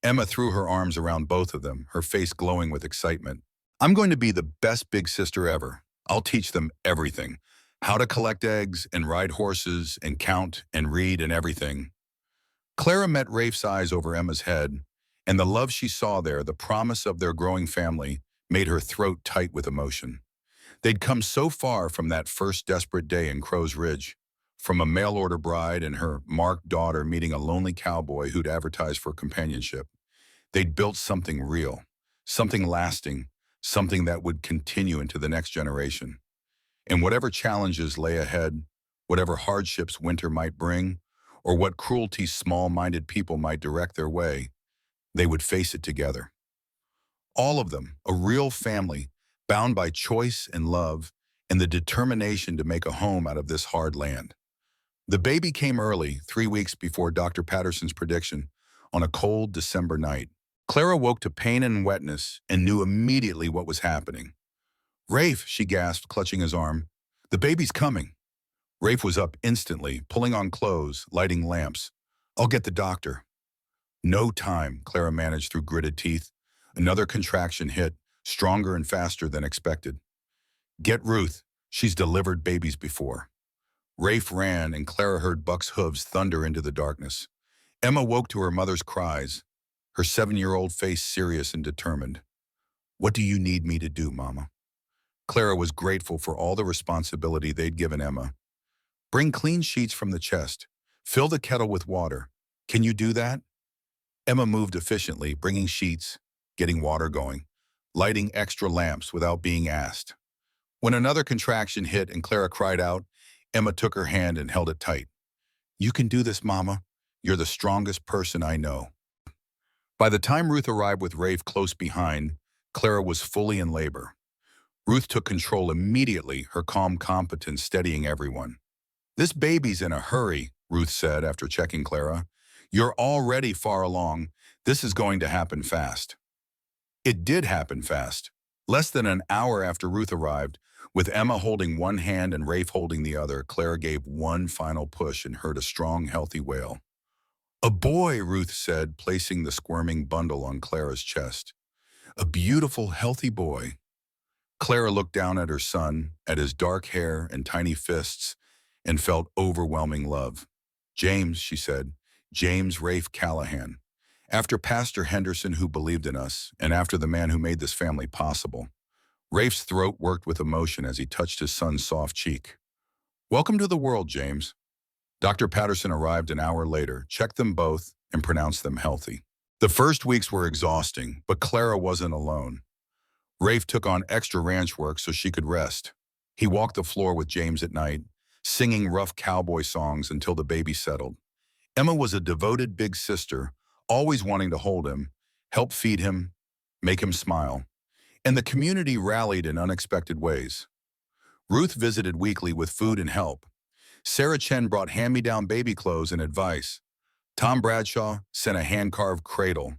Emma threw her arms around both of them, her face glowing with excitement. "I'm going to be the best big sister ever. I'll teach them everything. How to collect eggs and ride horses and count and read and everything." Clara met Rafe's eyes over Emma's head, and the love she saw there, the promise of their growing family, made her throat tight with emotion. They'd come so far from that first desperate day in Crow's Ridge, from a mail-order bride and her marked daughter meeting a lonely cowboy who'd advertised for companionship. They'd built something real, something lasting, something that would continue into the next generation. And whatever challenges lay ahead, whatever hardships winter might bring, or what cruelty small-minded people might direct their way, they would face it together. All of them, a real family, bound by choice and love, and the determination to make a home out of this hard land. The baby came early, 3 weeks before Dr. Patterson's prediction, on a cold December night. Clara woke to pain and wetness and knew immediately what was happening. "Rafe," she gasped, clutching his arm. "The baby's coming." Rafe was up instantly, pulling on clothes, lighting lamps. "I'll get the doctor." "No time," Clara managed through gritted teeth. Another contraction hit, stronger and faster than expected. "Get Ruth. She's delivered babies before." Rafe ran, and Clara heard Buck's hooves thunder into the darkness. Emma woke to her mother's cries, her 7-year-old face serious and determined. "What do you need me to do, Mama?" Clara was grateful for all the responsibility they'd given Emma. "Bring clean sheets from the chest. Fill the kettle with water. Can you do that?" Emma moved efficiently, bringing sheets, getting water going, lighting extra lamps without being asked. When another contraction hit and Clara cried out, Emma took her hand and held it tight. "You can do this, Mama. You're the strongest person I know." By the time Ruth arrived with Rafe close behind, Clara was fully in labor. Ruth took control immediately, her calm competence steadying everyone. "This baby's in a hurry," Ruth said after checking Clara. "You're already far along. This is going to happen fast." It did happen fast. Less than an hour after Ruth arrived, with Emma holding one hand and Rafe holding the other, Clara gave one final push and heard a strong, healthy wail. "A boy," Ruth said, placing the squirming bundle on Clara's chest. "A beautiful, healthy boy." Clara looked down at her son, at his dark hair and tiny fists, and felt overwhelming love. "James," she said, "James Rafe Callahan. After Pastor Henderson, who believed in us, and after the man who made this family possible." Rafe's throat worked with emotion as he touched his son's soft cheek. "Welcome to the world, James." Dr. Patterson arrived an hour later, checked them both, and pronounced them healthy. The first weeks were exhausting, but Clara wasn't alone. Rafe took on extra ranch work so she could rest. He walked the floor with James at night, singing rough cowboy songs until the baby settled. Emma was a devoted big sister, always wanting to hold him, help feed him, make him smile. And the community rallied in unexpected ways. Ruth visited weekly with food and help. Sarah Chen brought hand-me-down baby clothes and advice. Tom Bradshaw sent a hand-carved cradle.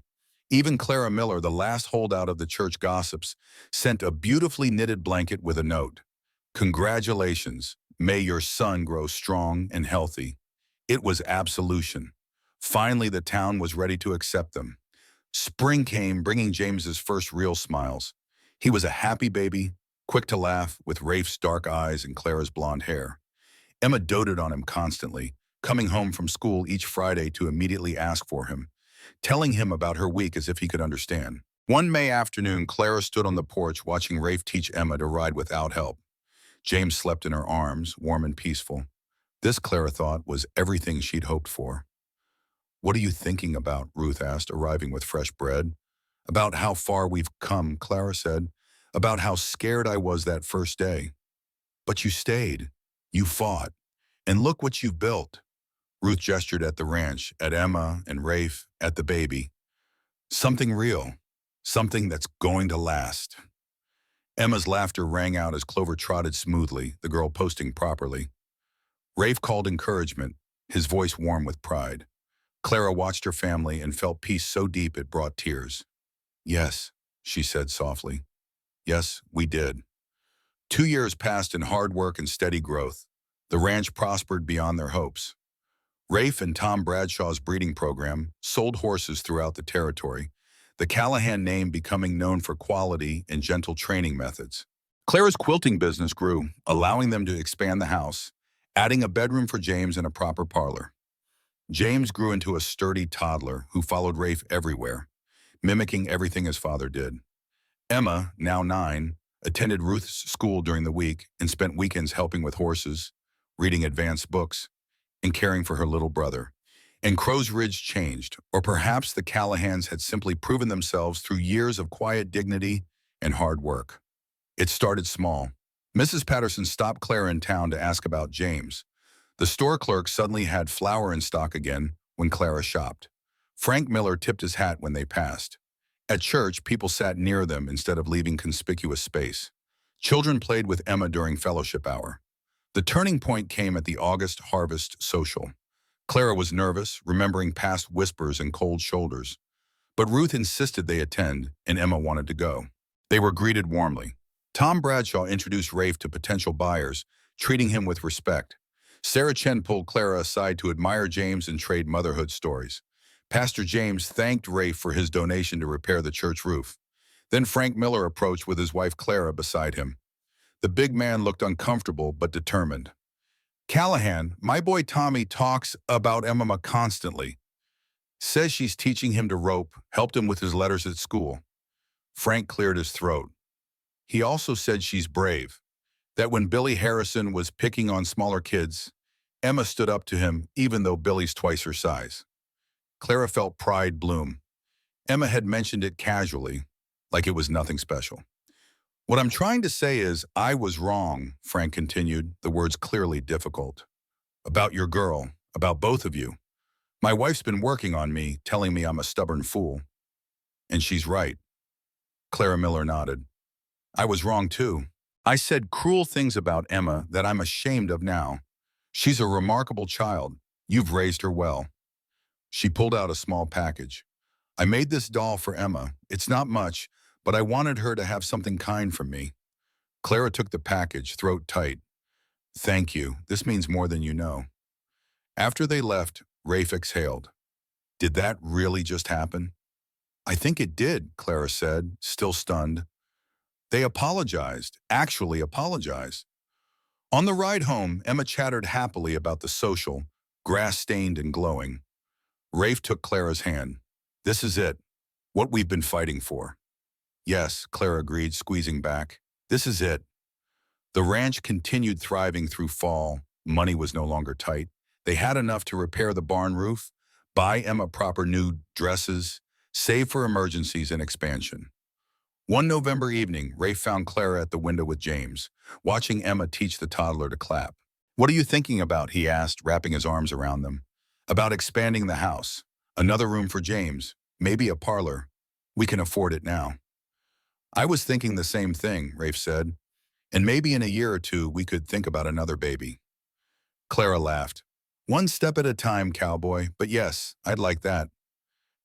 Even Clara Miller, the last holdout of the church gossips, sent a beautifully knitted blanket with a note. "Congratulations. May your son grow strong and healthy." It was absolution. Finally, the town was ready to accept them. Spring came, bringing James's first real smiles. He was a happy baby, quick to laugh, with Rafe's dark eyes and Clara's blonde hair. Emma doted on him constantly, coming home from school each Friday to immediately ask for him, telling him about her week as if he could understand. One May afternoon, Clara stood on the porch watching Rafe teach Emma to ride without help. James slept in her arms, warm and peaceful. This, Clara thought, was everything she'd hoped for. "What are you thinking about?" Ruth asked, arriving with fresh bread. "About how far we've come," Clara said. "About how scared I was that first day. But you stayed. You fought. And look what you've built." Ruth gestured at the ranch, at Emma and Rafe, at the baby. "Something real. Something that's going to last." Emma's laughter rang out as Clover trotted smoothly, the girl posting properly. Rafe called encouragement, his voice warm with pride. Clara watched her family and felt peace so deep it brought tears. "Yes," she said softly. "Yes, we did." 2 years passed in hard work and steady growth. The ranch prospered beyond their hopes. Rafe and Tom Bradshaw's breeding program sold horses throughout the territory, the Callahan name becoming known for quality and gentle training methods. Clara's quilting business grew, allowing them to expand the house, adding a bedroom for James and a proper parlor. James grew into a sturdy toddler who followed Rafe everywhere, mimicking everything his father did. Emma, now 9, attended Ruth's school during the week and spent weekends helping with horses, reading advanced books, and caring for her little brother. And Crow's Ridge changed, or perhaps the Callahans had simply proven themselves through years of quiet dignity and hard work. It started small. Mrs. Patterson stopped Clara in town to ask about James. The store clerk suddenly had flour in stock again when Clara shopped. Frank Miller tipped his hat when they passed. At church, people sat near them instead of leaving conspicuous space. Children played with Emma during fellowship hour. The turning point came at the August harvest social. Clara was nervous, remembering past whispers and cold shoulders. But Ruth insisted they attend, and Emma wanted to go. They were greeted warmly. Tom Bradshaw introduced Rafe to potential buyers, treating him with respect. Sarah Chen pulled Clara aside to admire James and trade motherhood stories. Pastor James thanked Rafe for his donation to repair the church roof. Then Frank Miller approached with his wife Clara beside him. The big man looked uncomfortable but determined. "Callahan, my boy Tommy talks about Emma constantly. Says she's teaching him to rope, helped him with his letters at school." Frank cleared his throat. He also said she's brave, that when Billy Harrison was picking on smaller kids, Emma stood up to him even though Billy's twice her size. Clara felt pride bloom. Emma had mentioned it casually, like it was nothing special. "What I'm trying to say is, I was wrong," Frank continued, the words clearly difficult. "About your girl, about both of you. My wife's been working on me, telling me I'm a stubborn fool. And she's right." Clara Miller nodded. "I was wrong too. I said cruel things about Emma that I'm ashamed of now. She's a remarkable child. You've raised her well." She pulled out a small package. "I made this doll for Emma. It's not much, but I wanted her to have something kind from me." Clara took the package, throat tight. "Thank you. This means more than you know." After they left, Rafe exhaled. "Did that really just happen?" "I think it did," Clara said, still stunned. "They apologized, actually apologized." On the ride home, Emma chattered happily about the social, grass-stained and glowing. Rafe took Clara's hand. "This is it. What we've been fighting for." "Yes," Clara agreed, squeezing back. "This is it." The ranch continued thriving through fall. Money was no longer tight. They had enough to repair the barn roof, buy Emma proper new dresses, save for emergencies and expansion. One November evening, Rafe found Clara at the window with James, watching Emma teach the toddler to clap. "What are you thinking about?" he asked, wrapping his arms around them. "About expanding the house. Another room for James. Maybe a parlor. We can afford it now." "I was thinking the same thing," Rafe said. "And maybe in a year or two we could think about another baby." Clara laughed. "One step at a time, Cowboy, but yes, I'd like that."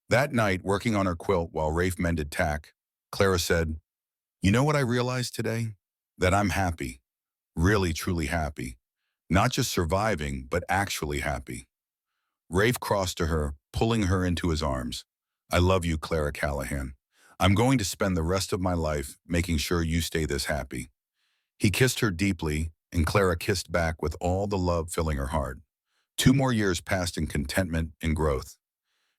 That night, working on her quilt while Rafe mended tack, Clara said, "You know what I realized today? That I'm happy. Really, truly happy. Not just surviving, but actually happy." Rafe crossed to her, pulling her into his arms. "I love you, Clara Callahan. I'm going to spend the rest of my life making sure you stay this happy." He kissed her deeply, and Clara kissed back with all the love filling her heart. 2 more years passed in contentment and growth.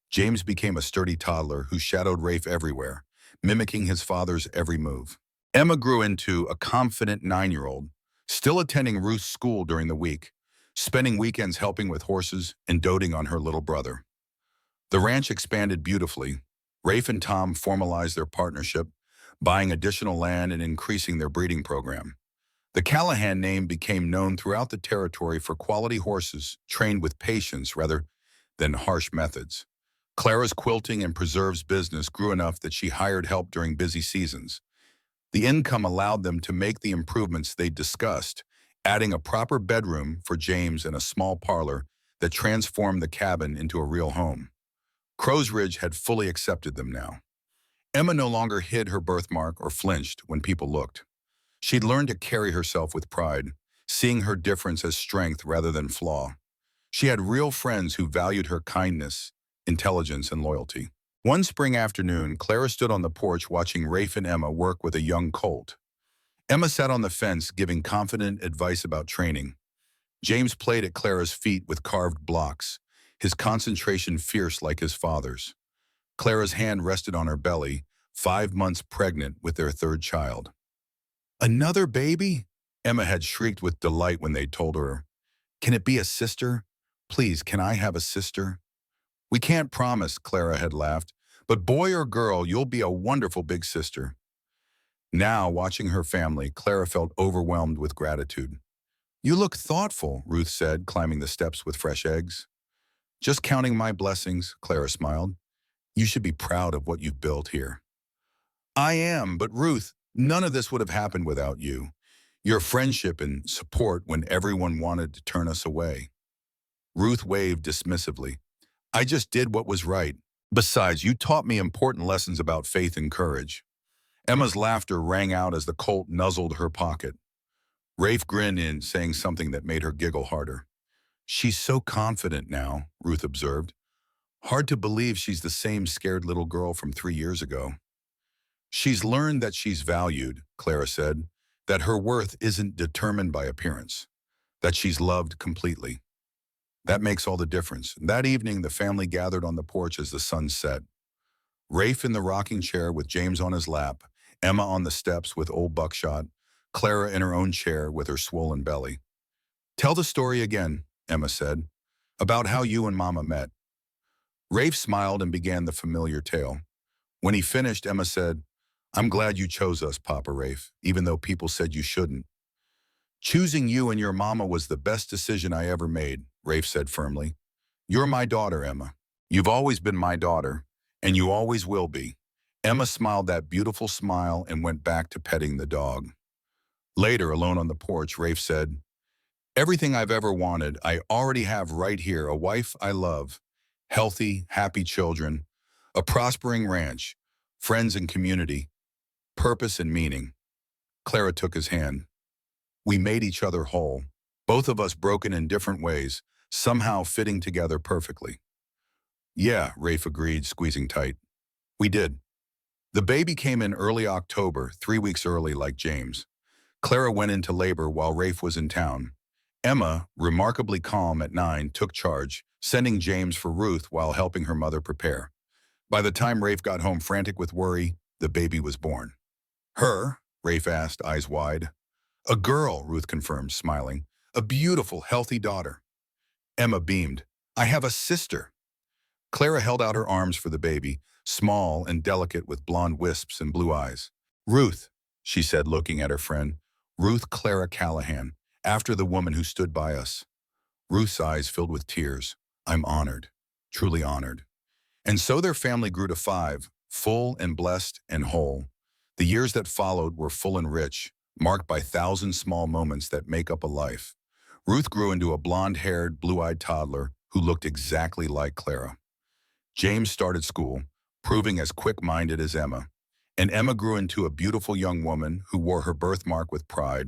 James became a sturdy toddler who shadowed Rafe everywhere, mimicking his father's every move. Emma grew into a confident 9-year-old, still attending Ruth's school during the week, spending weekends helping with horses and doting on her little brother. The ranch expanded beautifully. Rafe and Tom formalized their partnership, buying additional land and increasing their breeding program. The Callahan name became known throughout the territory for quality horses trained with patience rather than harsh methods. Clara's quilting and preserves business grew enough that she hired help during busy seasons. The income allowed them to make the improvements they discussed, adding a proper bedroom for James and a small parlor that transformed the cabin into a real home. Crow's Ridge had fully accepted them now. Emma no longer hid her birthmark or flinched when people looked. She'd learned to carry herself with pride, seeing her difference as strength rather than flaw. She had real friends who valued her kindness, intelligence, and loyalty. One spring afternoon, Clara stood on the porch watching Rafe and Emma work with a young colt. Emma sat on the fence giving confident advice about training. James played at Clara's feet with carved blocks, his concentration fierce like his father's. Clara's hand rested on her belly, 5 months pregnant with their third child. Another baby? Emma had shrieked with delight when they told her. Can it be a sister? Please, can I have a sister? We can't promise, Clara had laughed, but boy or girl, you'll be a wonderful big sister. Now, watching her family, Clara felt overwhelmed with gratitude. You look thoughtful, Ruth said, climbing the steps with fresh eggs. Just counting my blessings, Clara smiled. You should be proud of what you've built here. I am, but Ruth, none of this would have happened without you. Your friendship and support when everyone wanted to turn us away. Ruth waved dismissively. I just did what was right. Besides, you taught me important lessons about faith and courage. Emma's laughter rang out as the colt nuzzled her pocket. Rafe grinned in, saying something that made her giggle harder. She's so confident now, Ruth observed. Hard to believe she's the same scared little girl from 3 years ago. She's learned that she's valued, Clara said, that her worth isn't determined by appearance, that she's loved completely. That makes all the difference. That evening, the family gathered on the porch as the sun set. Rafe in the rocking chair with James on his lap, Emma on the steps with old Buckshot, Clara in her own chair with her swollen belly. Tell the story again, Emma said, about how you and Mama met. Rafe smiled and began the familiar tale. When he finished, Emma said, I'm glad you chose us, Papa Rafe, even though people said you shouldn't. Choosing you and your mama was the best decision I ever made, Rafe said firmly. You're my daughter, Emma. You've always been my daughter, and you always will be. Emma smiled that beautiful smile and went back to petting the dog. Later, alone on the porch, Rafe said, Everything I've ever wanted, I already have right here, a wife I love, healthy, happy children, a prospering ranch, friends and community, purpose and meaning. Clara took his hand. We made each other whole, both of us broken in different ways, somehow fitting together perfectly. Yeah, Rafe agreed, squeezing tight. We did. The baby came in early October, 3 weeks early like James. Clara went into labor while Rafe was in town. Emma, remarkably calm at 9, took charge, sending James for Ruth while helping her mother prepare. By the time Rafe got home frantic with worry, the baby was born. Her? Rafe asked, eyes wide. A girl, Ruth confirmed, smiling. A beautiful, healthy daughter. Emma beamed. I have a sister. Clara held out her arms for the baby, small and delicate with blonde wisps and blue eyes. Ruth, she said, looking at her friend. Ruth Clara Callahan, after the woman who stood by us. Ruth's eyes filled with tears. I'm honored, truly honored. And so their family grew to 5, full and blessed and whole. The years that followed were full and rich, marked by 1,000 small moments that make up a life. Ruth grew into a blonde-haired, blue-eyed toddler who looked exactly like Clara. James started school, proving as quick-minded as Emma. And Emma grew into a beautiful young woman who wore her birthmark with pride,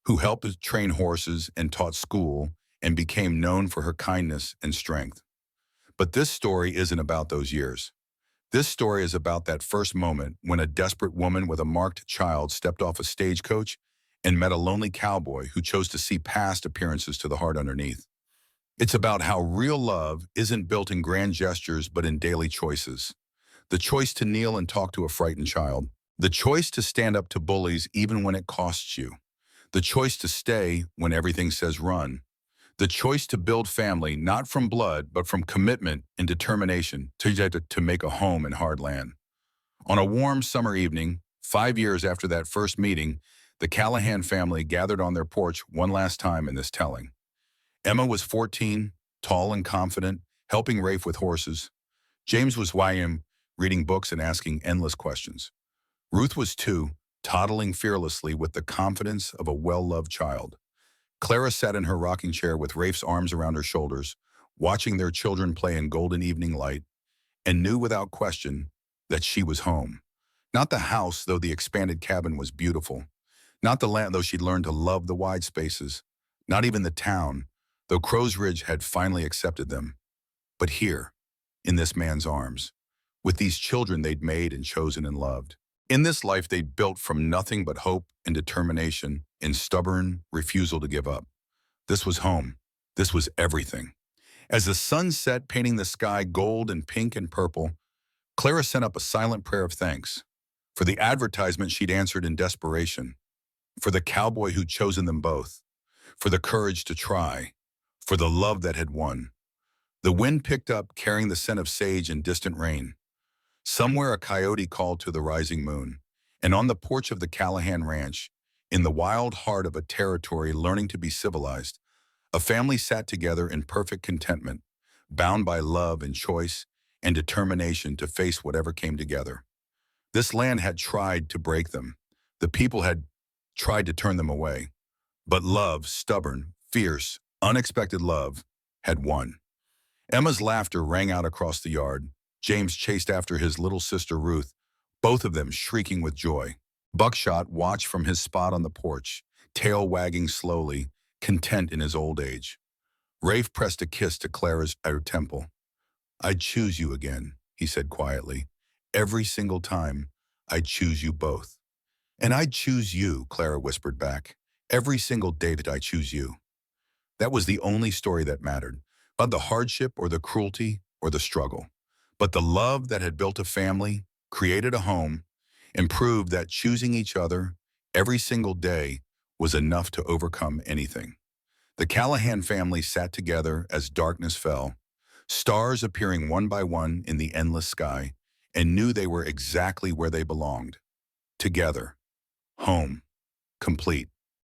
who helped train horses and taught school and became known for her kindness and strength. But this story isn't about those years. This story is about that first moment when a desperate woman with a marked child stepped off a stagecoach and met a lonely cowboy who chose to see past appearances to the heart underneath. It's about how real love isn't built in grand gestures but in daily choices. The choice to kneel and talk to a frightened child. The choice to stand up to bullies even when it costs you. The choice to stay when everything says run. The choice to build family not from blood but from commitment and determination to make a home in hard land. On a warm summer evening, 5 years after that first meeting, the Callahan family gathered on their porch one last time in this telling. Emma was 14, tall and confident, helping Rafe with horses. James was YM, reading books and asking endless questions. Ruth was 2, toddling fearlessly with the confidence of a well-loved child. Clara sat in her rocking chair with Rafe's arms around her shoulders, watching their children play in golden evening light, and knew without question that she was home. Not the house, though the expanded cabin was beautiful. Not the land, though she'd learned to love the wide spaces. Not even the town, though Crow's Ridge had finally accepted them. But here, in this man's arms, with these children they'd made and chosen and loved. In this life they'd built from nothing but hope and determination and stubborn refusal to give up. This was home. This was everything. As the sun set, painting the sky gold and pink and purple, Clara sent up a silent prayer of thanks. For the advertisement she'd answered in desperation, for the cowboy who'd chosen them both, for the courage to try, for the love that had won. The wind picked up, carrying the scent of sage and distant rain. Somewhere a coyote called to the rising moon, and on the porch of the Callahan Ranch, in the wild heart of a territory learning to be civilized, a family sat together in perfect contentment, bound by love and choice and determination to face whatever came together. This land had tried to break them. The people had tried to turn them away. But love, stubborn, fierce, unexpected love, had won. Emma's laughter rang out across the yard. James chased after his little sister Ruth, both of them shrieking with joy. Buckshot watched from his spot on the porch, tail wagging slowly, content in his old age. Rafe pressed a kiss to Clara's outer temple. "I'd choose you again," he said quietly. "Every single time, I'd choose you both." "And I'd choose you," Clara whispered back. "Every single day that I choose you." That was the only story that mattered, not the hardship or the cruelty or the struggle, but the love that had built a family, created a home, and proved that choosing each other every single day was enough to overcome anything. The Callahan family sat together as darkness fell, stars appearing one by one in the endless sky, and knew they were exactly where they belonged. Together. Home. Complete.